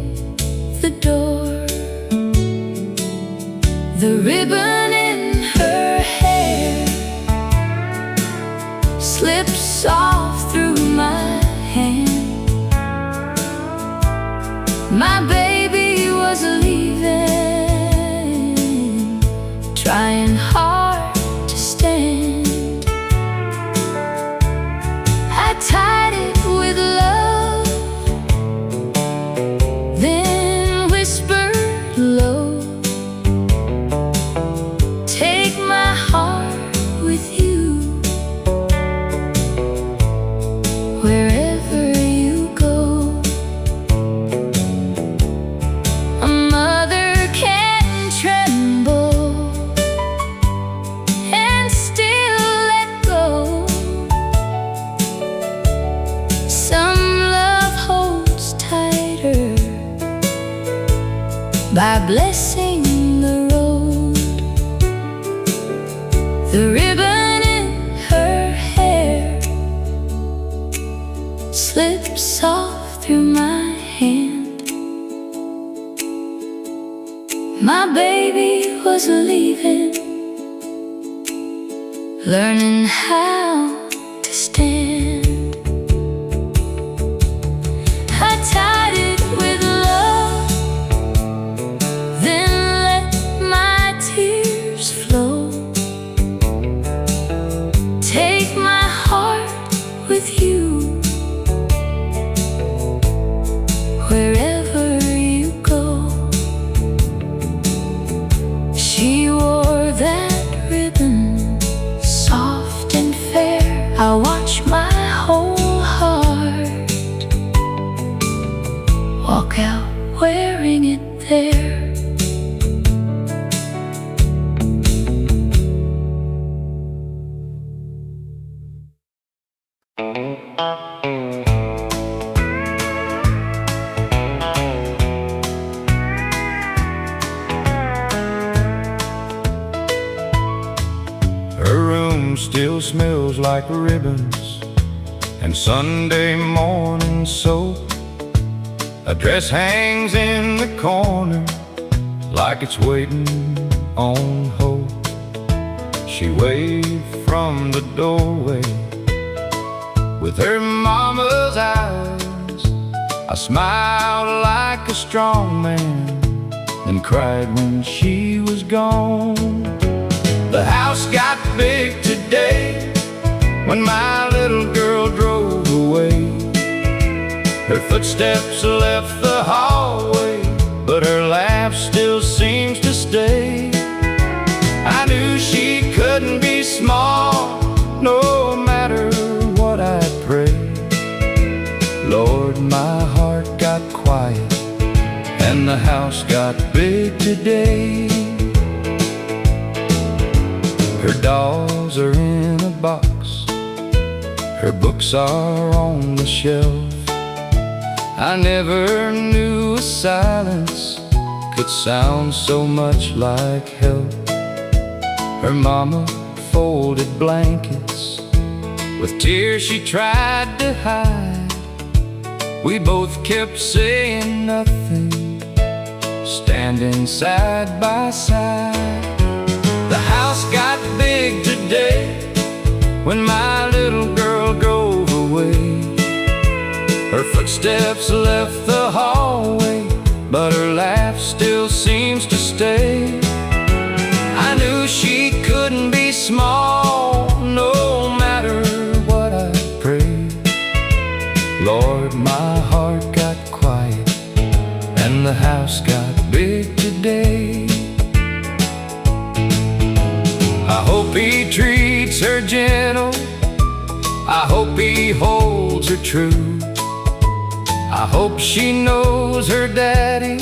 the door. The ribbon in her hair slips off through my hand. My baby was leaving, trying hard to stand. I tied it with love, then whispered low, take my heart with you wherever you go. A mother can tremble and still let go. Some love holds tighter by blessing the road. The ribbon in her hair slips off through my hand. My baby was leaving, learning how to stand. I tied it with love, then let my tears flow. Take my heart with you wherever you go. She wore that ribbon, soft and fair. I watched my whole heart walk out wearing it there. Her room still smells like ribbons and Sunday morning soap. A dress hangs in the corner like it's waiting on hope. She waved from the doorway with her mama's eyes. I smiled like a strong man and cried when she was gone. The house got big today when my little girl drove away. Her footsteps left the hallway, but her laugh still seems to stay. I knew she couldn't be small, no matter what I'd pray. Lord, my heart got quiet and the house got big today. Her dolls are in a box, her books are on the shelf. I never knew a silence could sound so much like help. Her mama folded blankets with tears she tried to hide. We both kept saying nothing, standing side by side. The house got big today when my little girl drove away. Her footsteps left the hallway, but her laugh still seems to stay. I knew she couldn't be small, no matter what I prayed. Lord, my heart got quiet and the house got big today. I hope he treats her gentle, I hope he holds her true. I hope she knows her daddy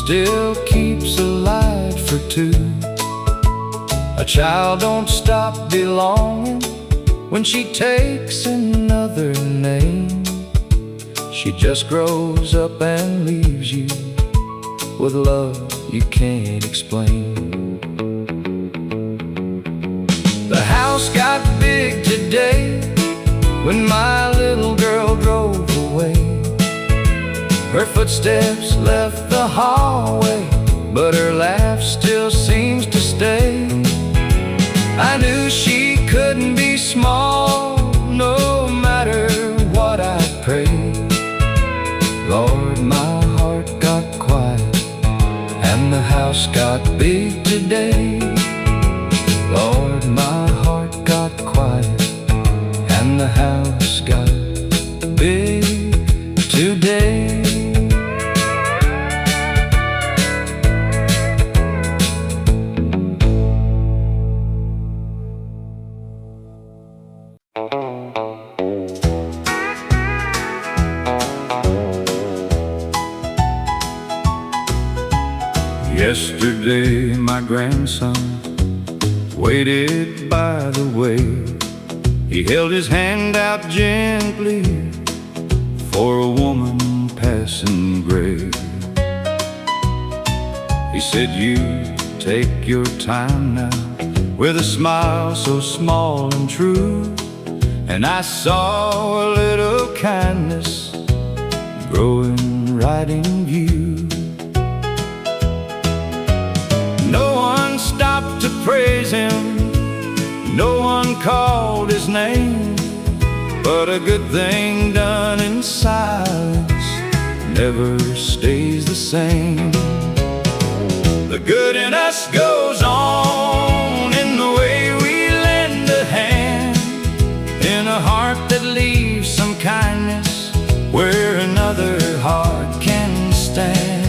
still keeps a light for two. A child don't stop belonging when she takes another name. She just grows up and leaves you with love you can't explain. The house got big today when my little girl drove away. Her footsteps left the hallway, but her laugh still seems to stay. I knew she couldn't be small, no matter what I prayed. Lord, my heart got quiet, and the house got big today. Lord, my heart got quiet, and the house got big today. Yesterday my grandson waited by the way. He held his hand out gently for a woman passing gray. He said, "You take your time now," with a smile so small and true. And I saw a little kindness growing right in view. No one stopped to praise him, no one called his name, but a good thing done in silence never stays the same. The good in us goes on in the way we lend a hand, in a heart that leaves some kindness where another heart can stand.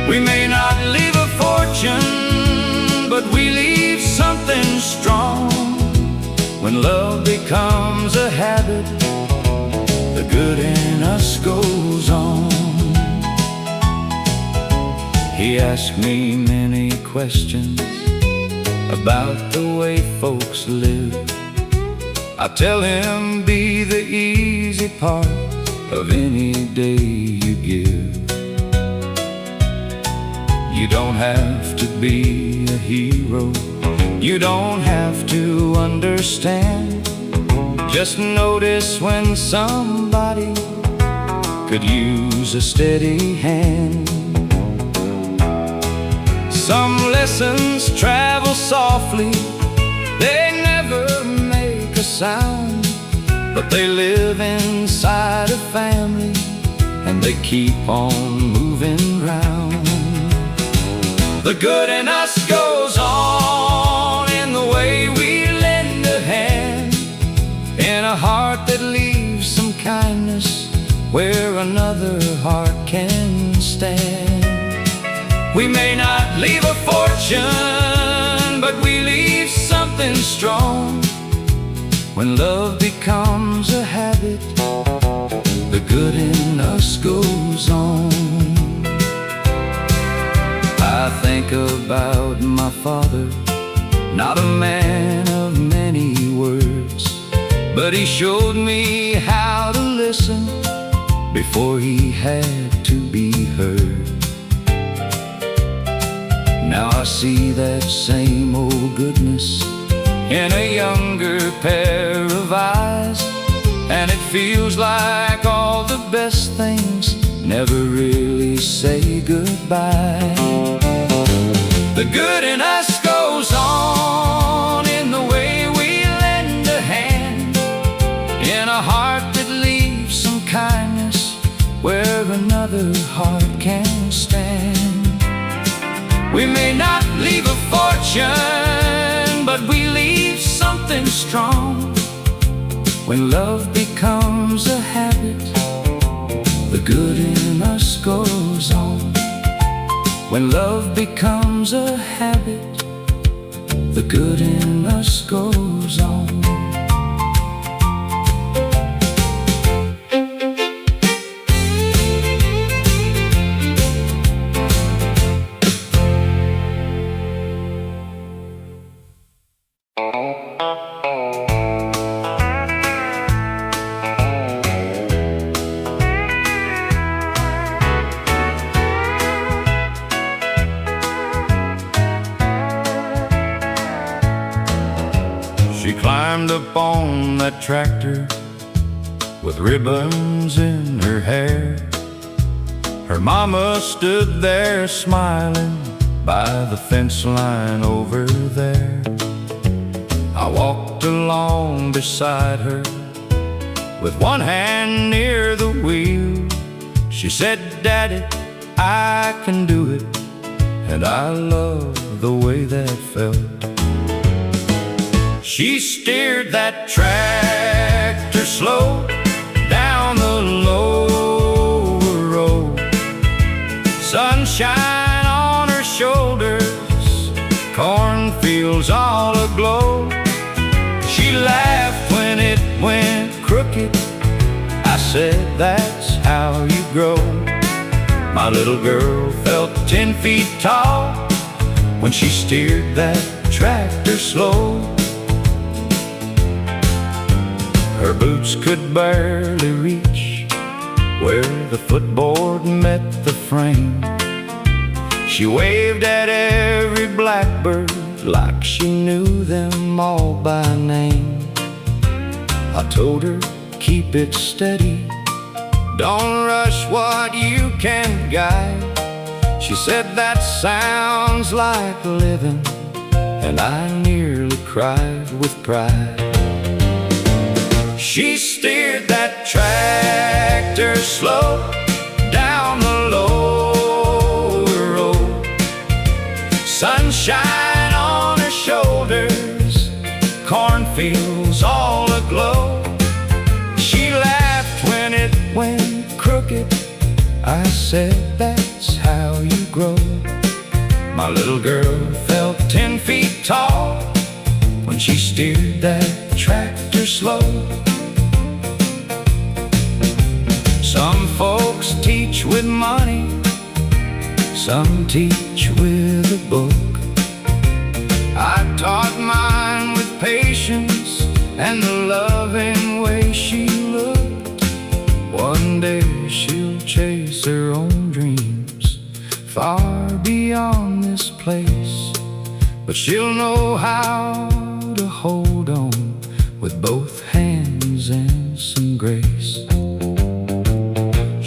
We may not leave a fortune, but we leave something strong. When love becomes a habit, the good in us goes on. He asked me many questions about the way folks live. I tell him, be the easy part of any day you give. You don't have to be a hero, you don't have to understand. Just notice when somebody could use a steady hand. Some lessons travel softly, they never make a sound, but they live inside a family, and they keep on moving round. The good in us goes on in the way we lend a hand, in a heart that leaves some kindness where another heart can stand. We may not leave a fortune, but we leave something strong. When love becomes a habit, the good in us goes on. I think about my father, not a man of many words, but he showed me how to listen before he had to be heard. Now I see that same old goodness in a younger pair of eyes, and it feels like all the best things never really say goodbye. The good in us goes on in the way we lend a hand, in a heart that leaves some kindness where another heart can stand. We may not leave a fortune, but we leave something strong. When love becomes a habit, the good in us goes on. When love becomes a habit, the good in us goes on. climbed up on that tractor with ribbons in her hair. Her mama stood there smiling by the fence line over there. I walked along beside her with one hand near the wheel. She said, "Daddy, I can do it," and I love the way that felt. She steered that tractor slow down the lower road, sunshine on her shoulders, cornfields all aglow. She laughed when it went crooked. I said, "That's how you grow." My little girl felt 10 feet tall when she steered that tractor slow. Her boots could barely reach where the footboard met the frame. She waved at every blackbird like she knew them all by name. I told her, "Keep it steady, don't rush what you can guide." She said, "That sounds like living," and I nearly cried with pride. She steered that tractor slow down the lower road, sunshine on her shoulders, cornfields all aglow. She laughed when it went crooked. I said, "That's how you grow." My little girl felt 10 feet tall when she steered that tractor slow. Some folks teach with money, some teach with a book. I taught mine with patience and the loving way she looked. One day she'll chase her own dreams far beyond this place, but she'll know how to hold on with both hands and some grace.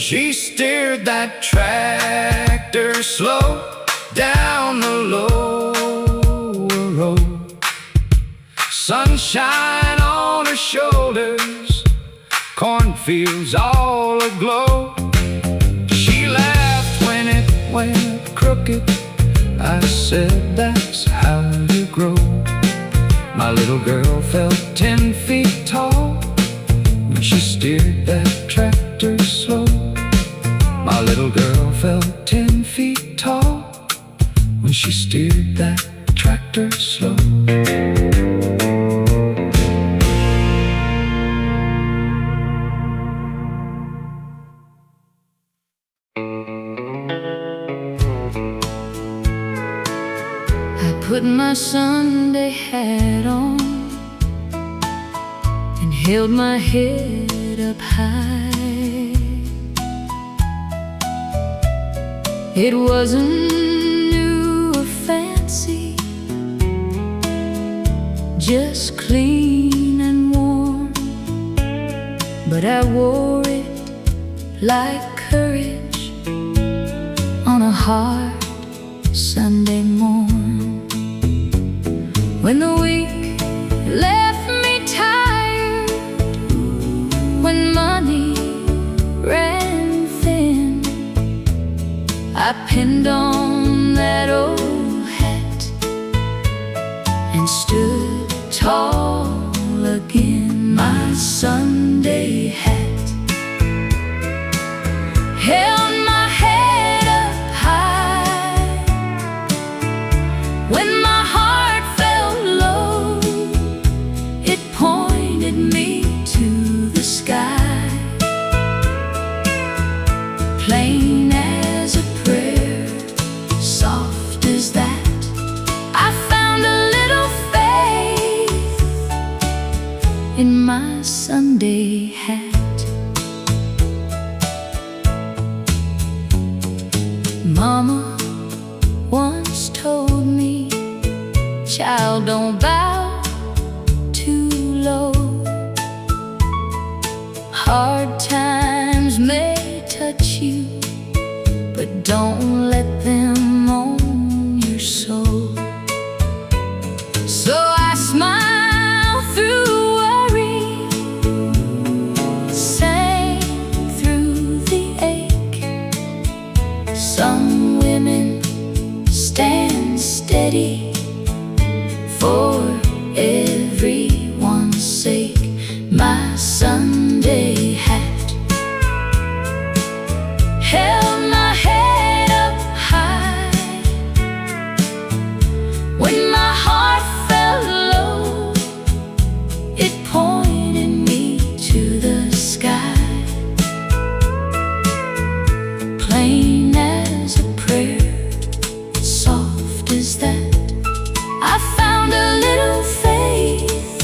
She steered that tractor slow down the lower road, sunshine on her shoulders, cornfields all aglow. She laughed when it went crooked. I said, "That's how you grow." My little girl felt 10 feet tall when she steered that tractor slow. My little girl felt 10 feet tall when she steered that tractor slow. I put my Sunday hat on and held my head up high. It wasn't new or fancy, just clean and warm, but I wore it like courage on a hard Sunday morn. When the week left me tired, when money ran thin, I pinned on that old hat and stood tall again. My Sunday hat held my head up high. When my heart felt low, it pointed me to the sky. Plain as a prayer, soft as that, I found a little faith in my Sunday hat. Mama once told me, "Child, don't bow too don't let them own your soul. So I smile through worry, sang through the ache. Some women stand steady for everyone's sake. My Sunday hat held my head up high when my heart felt low. It pointed me to the sky, plain as a prayer, soft as that. I found a little faith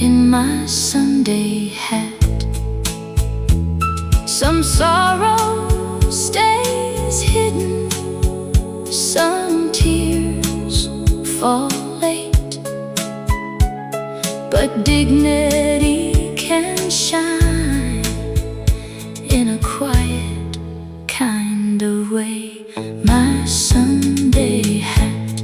in my Sunday hat. Some sorrow stays hidden, some tears fall late, but dignity can shine in a quiet kind of way. My Sunday hat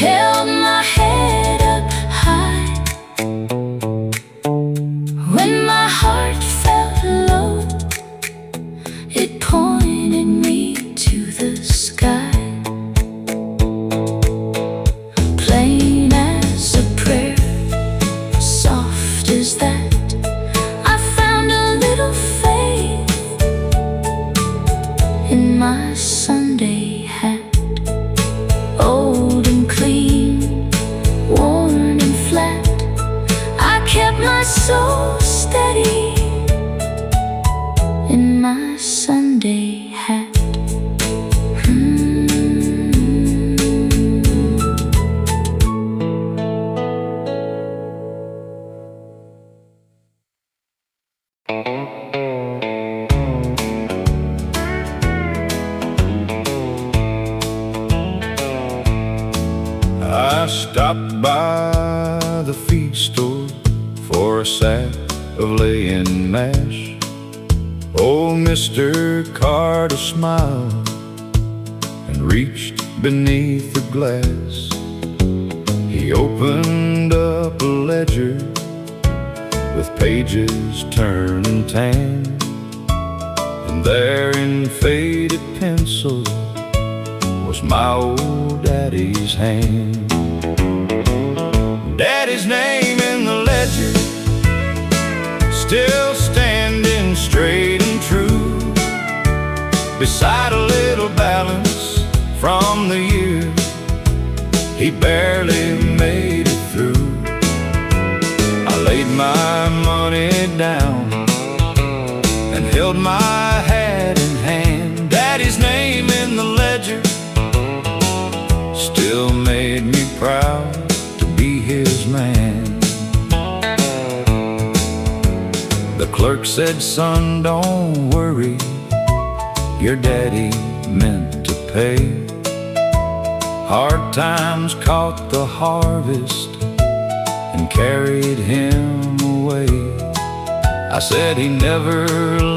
held my head up high when my heart felt low. It pointed me to the sky, plain as a prayer, soft as that. I found a little faith in my Sunday hat. Old and clean, worn and flat, I kept my soul steady in my Sunday hat. I stopped by the feed store for a sack of laying mash. Old Mr. Carter smiled and reached beneath the glass. He opened up a ledger with pages turning tan, and there in faded pencil was my old daddy's hand. Daddy's name in the ledger, still standing straight and true, beside a little balance from the year he barely made it through. I laid my money down and held my hat in hand. Daddy's name in the ledger still made me proud to be his man. The clerk said, "Son, don't worry, your daddy meant to pay. Hard times caught the harvest and carried him away." I said he never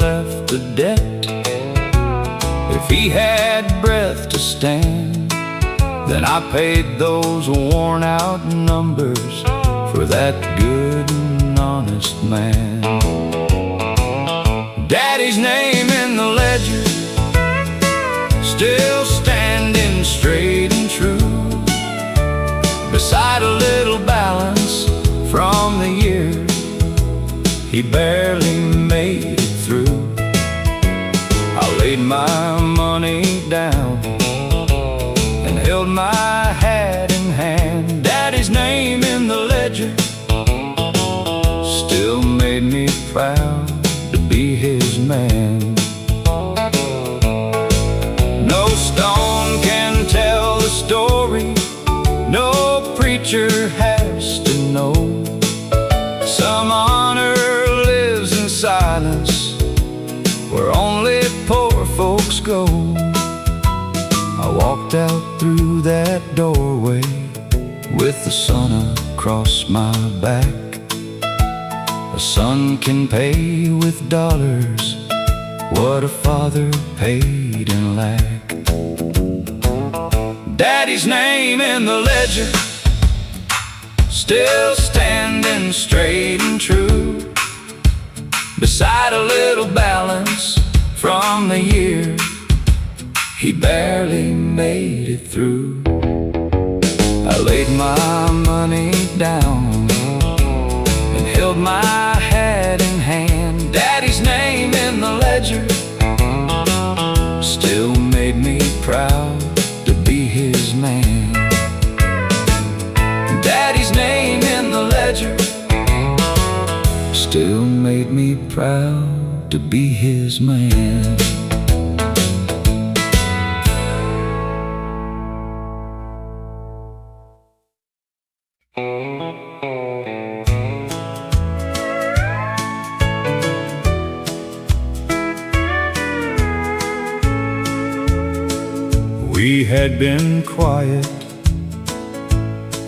left a debt. If he had breath to stand, then I paid those worn out numbers for that good and honest man. Daddy's name in the ledger, still standing straight and true, beside a little balance from the year he barely made it through. I laid my money down and held my hat in hand. Daddy's name in the ledger still made me proud to be his man. No stone can tell the story, no preacher has to know. Some honor lives in silence where only poor folks go. I walked out through that doorway with the sun across my back. A son can pay with dollars, what a father paid in lack. Daddy's name in the ledger, still standing straight and true, beside a little balance from the year he barely made it through. I laid my money down and held my hat in hand. Daddy's name in the ledger still made me proud to be his man. Daddy's name in the ledger still made me proud to be his man. We had been quiet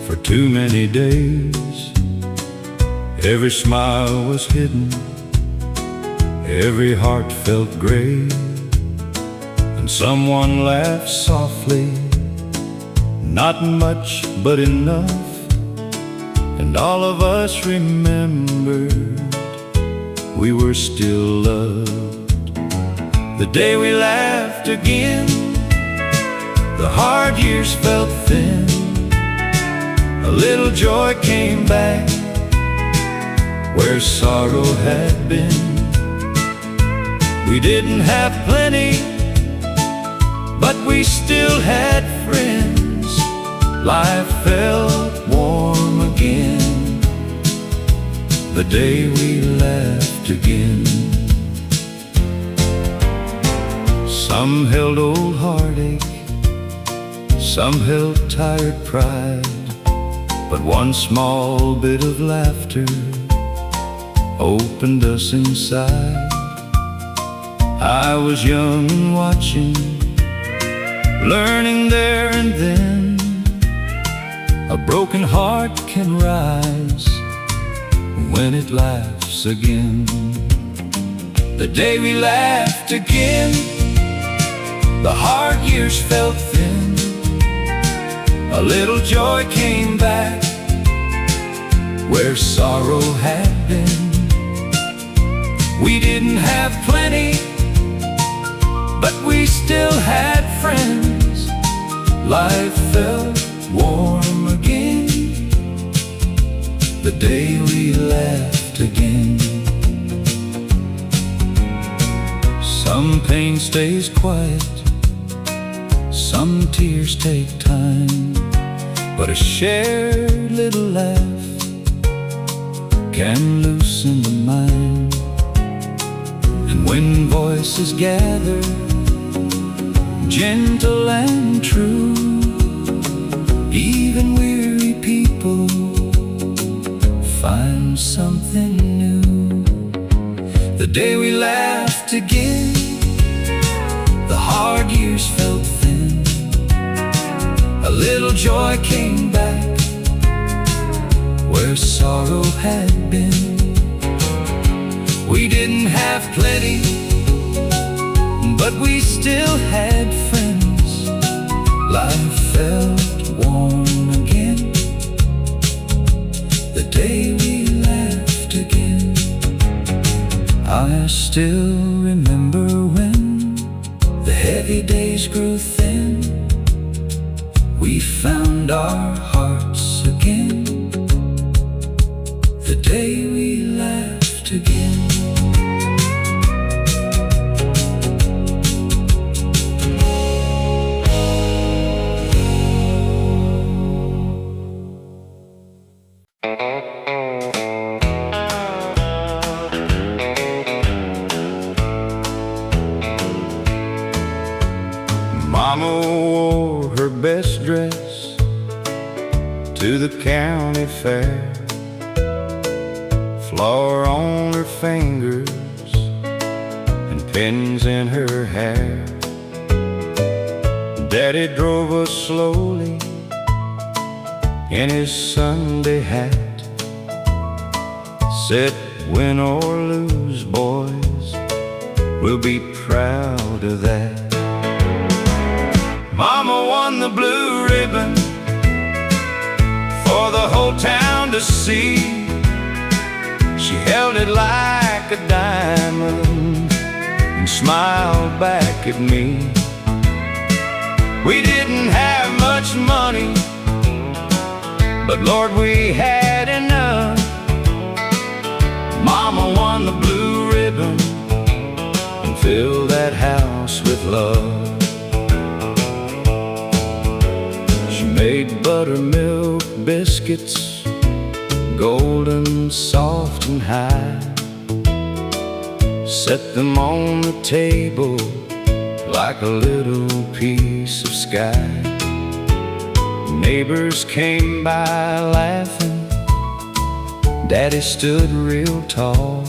for too many days. Every smile was hidden, every heart felt gray, and someone laughed softly, not much but enough, and all of us remembered we were still loved. The day we laughed again, the hard years felt thin, a little joy came back where sorrow had been. We didn't have plenty, but we still had friends. Life felt warm again the day we laughed again. Some held old heartache, some held tired pride, but one small bit of laughter opened us inside. I was young and watching, learning there and then, a broken heart can rise when it laughs again. The day we laughed again, the hard years felt thin, a little joy came back where sorrow had been. We didn't have plenty, but we still had friends. Life felt warm again the day we laughed again. Some pain stays quiet, some tears take time, but a shared little laugh can loosen the mind. And when voices gather, gentle and true, even weary people find something new. The day we laughed again, the hard years felt thin, a little joy came back where sorrow had been. We didn't have plenty, but we still had friends. Life felt warm again the day we laughed again. I still remember when the heavy days grew thin, we found our hearts again the day we laughed again. Mama wore her best dress to the county fair, flower on her fingers and pins in her hair. Daddy drove us slowly in his Sunday hat, said, "Win or lose, boys, will be proud of that. Mama won the blue ribbon for the whole town to see. She held it like a diamond and smiled back at me. We didn't have much money, but Lord, we had enough. Mama won the blue ribbon and filled that house with love. She made buttermilk biscuits, golden, soft and high, set them on the table like a little piece of sky. Neighbors came by laughing, Daddy stood real tall.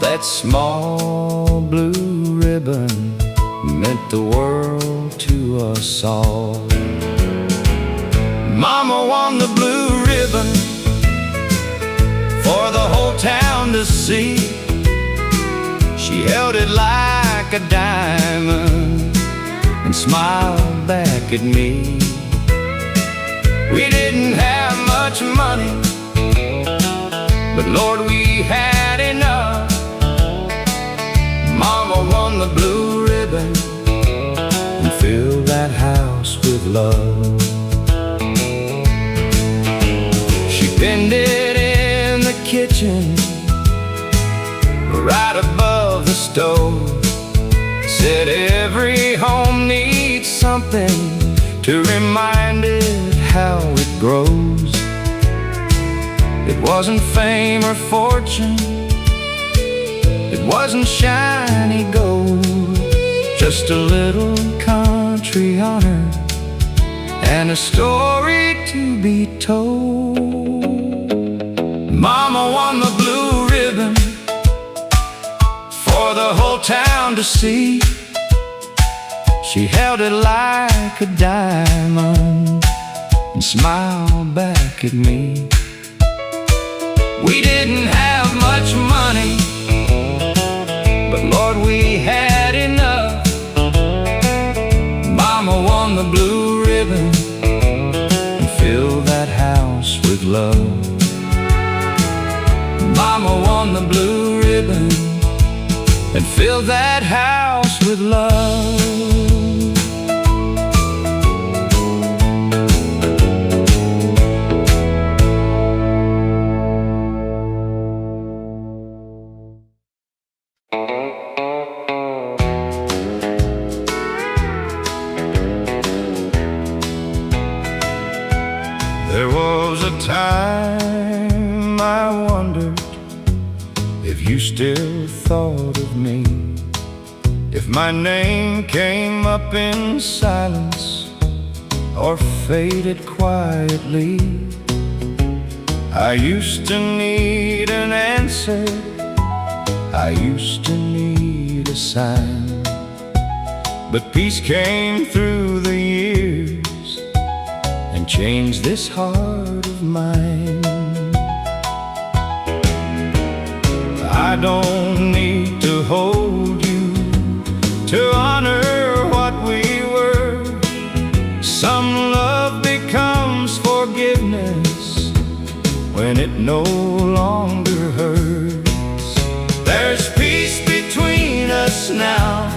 That small blue ribbon meant the world to us all. Mama won the blue ribbon for the whole town to see. She held it like a diamond and smiled back at me. We didn't have much money, but Lord, we had enough. Mama won the blue ribbon and filled that house with love. She pinned it in the kitchen right above the stove. Said every home needs something to remind it how it grows. It wasn't fame or fortune, it wasn't shiny gold, just a little country honor and a story to be told. Mama won the blue ribbon for the whole town to see. She held it like a diamond and smiled back at me. We didn't have much money, but Lord, we had enough. Mama won the blue ribbon and filled that house with love. Mama won the blue ribbon and filled that house with love. There was a time I wondered if you still thought of me, if my name came up in silence or faded quietly. I used to need an answer, I used to need a sign, but peace came through the years and changed this heart of mine. I don't need to hold you to honor what we were. Some love becomes forgiveness when it no longer hurts. There's peace between us now,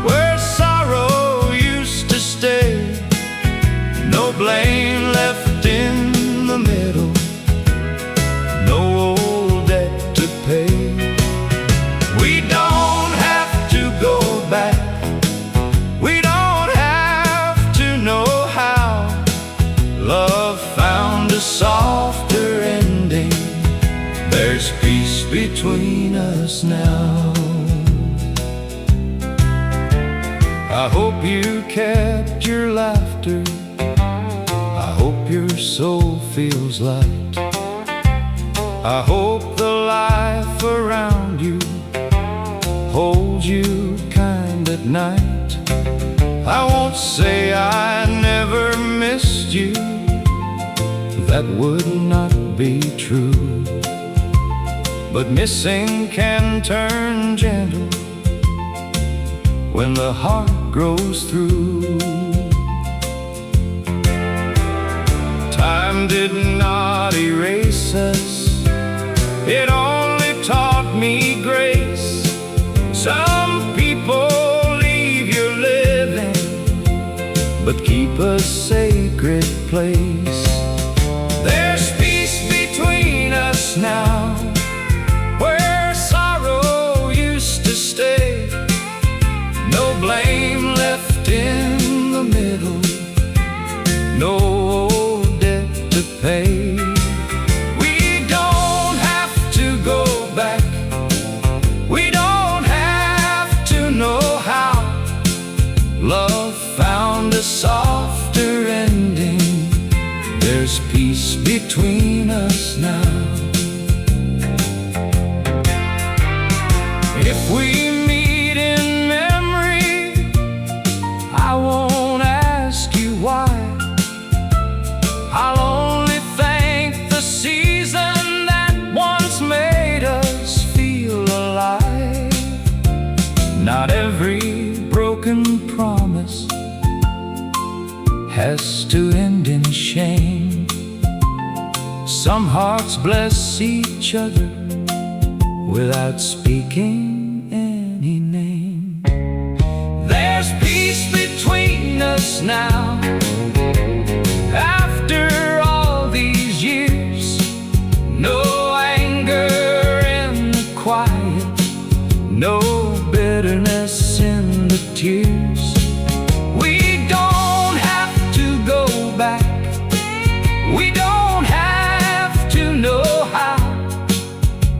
where sorrow used to stay. No blame left in the middle, no old debt to pay. We don't have to go back, we don't have to know how. Love found a softer ending, there's peace between us now. I hope you kept your laughter, I hope your soul feels light. I hope the life around you holds you kind at night. I won't say I never missed you, that would not be true. But missing can turn gentle when the heart grows through. Time did not erase us, it only taught me grace. Some people leave your living, but keep a sacred place. There's peace between us now, where sorrow used to stay. No blame left in the middle, no old debt to pay. We don't have to go back, we don't have to know how. Love found a softer ending, there's peace between us now. If we meet in memory, I won't ask you why. I'll only thank the season that once made us feel alive. Not every broken promise has to end in shame. Some hearts bless each other without speaking any name. There's peace between us now, after all these years. No anger in the quiet, no bitterness in the tears. We don't have to go back, we don't have to know how.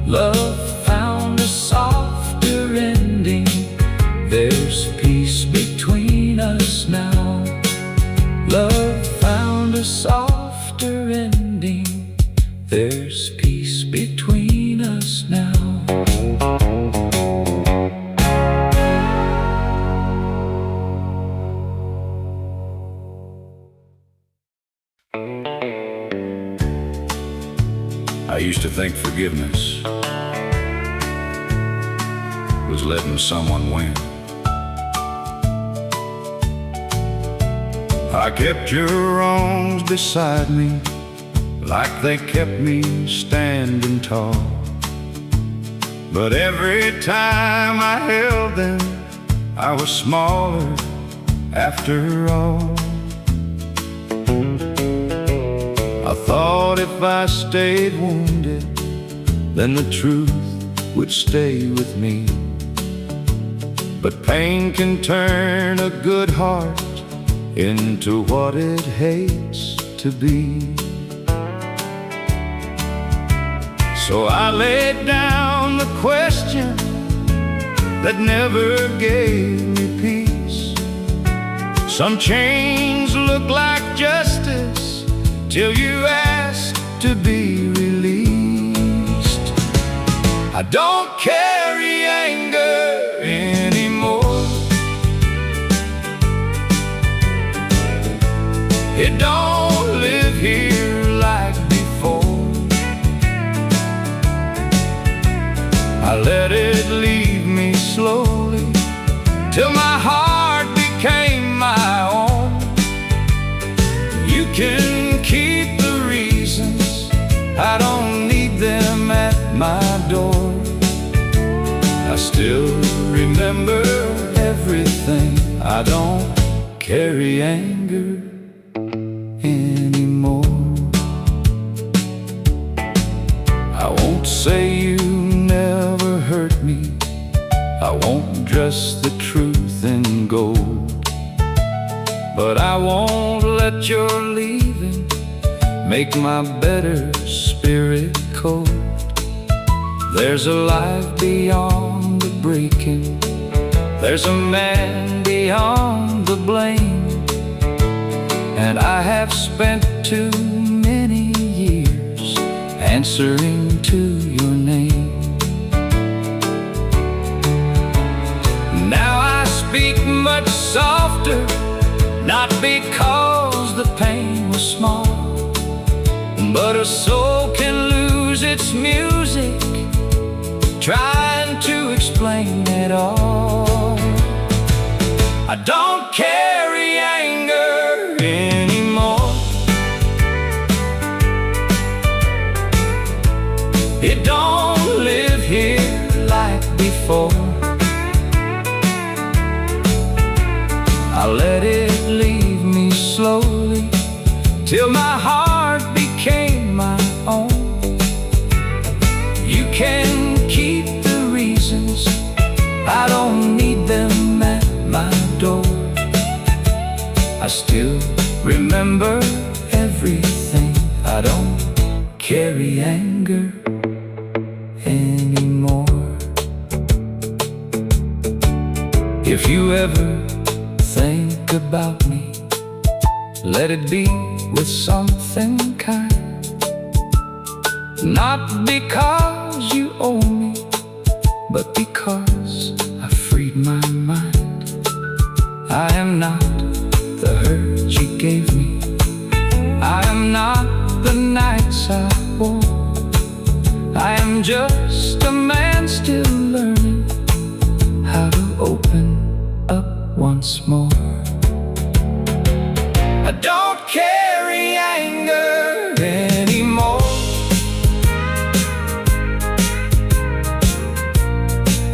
Love found a softer ending, there's peace between us now. Love found a softer ending, there's peace between us now. I used to think forgiveness was letting someone win. I kept your wrongs beside me, like they kept me standing tall. But every time I held them, I was smaller after all. I thought if I stayed wounded, then the truth would stay with me. But pain can turn a good heart into what it hates to be. So I laid down the question that never gave me peace. Some chains look like justice till you ask to be released. I don't carry anger anymore, it don't live here like before. I let it leave me slowly till my heart became my own. You can keep the reasons, I don't need them at my door. I still remember everything, I don't carry anger anymore. I won't say you never hurt me, I won't dress the truth in gold. But I won't let your leaving make my better spirit cold. There's a life beyond the breaking, there's a man beyond the blame. And I have spent too many years answering to your name. Now I speak much softer, not because the pain was small, but a soul can lose its music trying to explain it all. I don't carry anger anymore. It don't live here like before. I let it leave me slowly till my heart became my own. You can keep the reasons, I don't need them at my door. I still remember everything. I don't carry anger anymore. If you ever think about me, let it be with something kind. Not because you owe me, but because I freed my mind. I am not the hurt you gave me. I am not the nights I wore. I am just a man still learning how to open up once more. I don't carry anger anymore.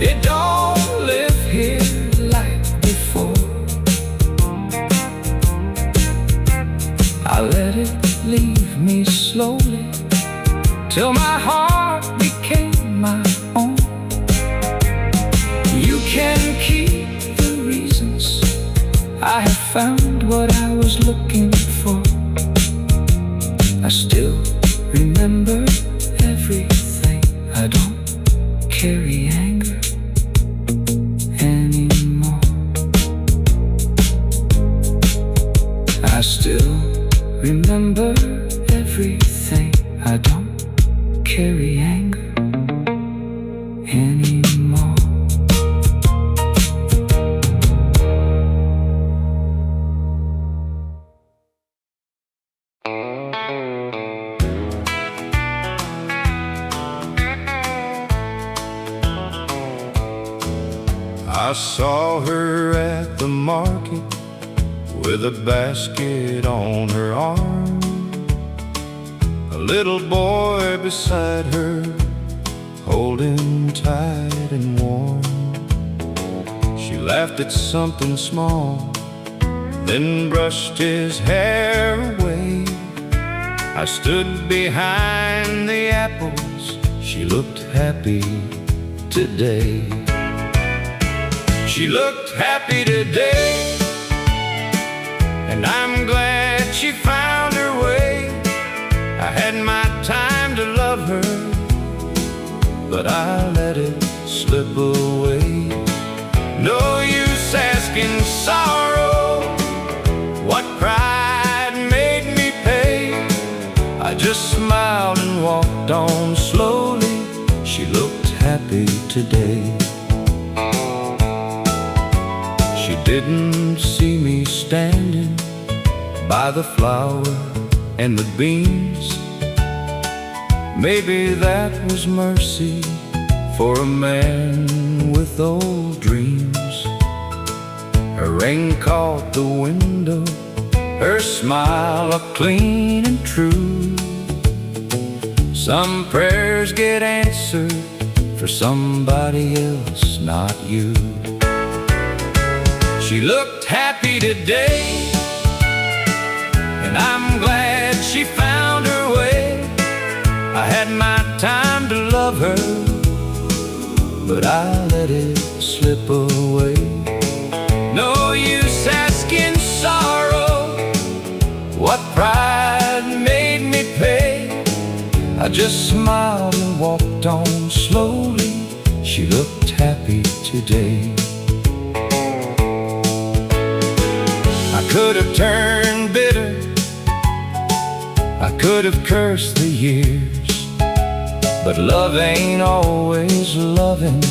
It don't live here like before. I let it leave me slowly till my heart became my own. You can keep the reasons, I have found what I was looking for. I still remember everything. I don't carry anger anymore. I still remember everything. I don't carry anger anymore. I saw her at the market with a basket on her arm, a little boy beside her holding tight and warm. She laughed at something small, then brushed his hair away. I stood behind the apples. She looked happy today. She looked happy today, and I'm glad she found her way. I had my time to love her, but I let it slip away. No use asking sorrow what pride made me pay. I just smiled and walked on slowly. She looked happy today. She didn't see me standing by the flour and the beans. Maybe that was mercy for a man with old dreams. Her ring caught the window, her smile looked clean and true. Some prayers get answered for somebody else, not you. She looked happy today, and I'm glad she found her way. I had my time to love her, but I let it slip away. No use asking sorrow what pride made me pay. I just smiled and walked on slowly. She looked happy today. I could have turned bitter, I could have cursed the years, but love ain't always loving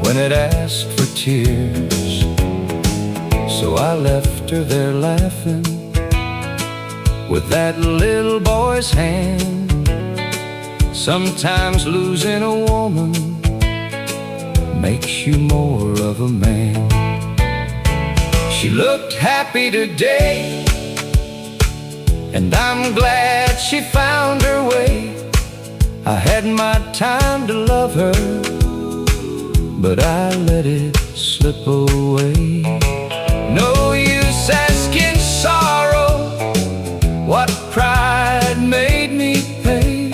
when it asks for tears. So I left her there laughing with that little boy's hand. Sometimes losing a woman makes you more of a man. She looked happy today, and I'm glad she found her way. I had my time to love her, but I let it slip away. No use asking sorrow what pride made me pay.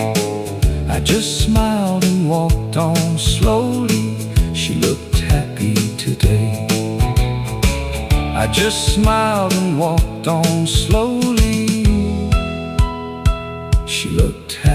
I just smiled and walked on slowly. She looked happy today. I just smiled and walked on slowly. She looked happy.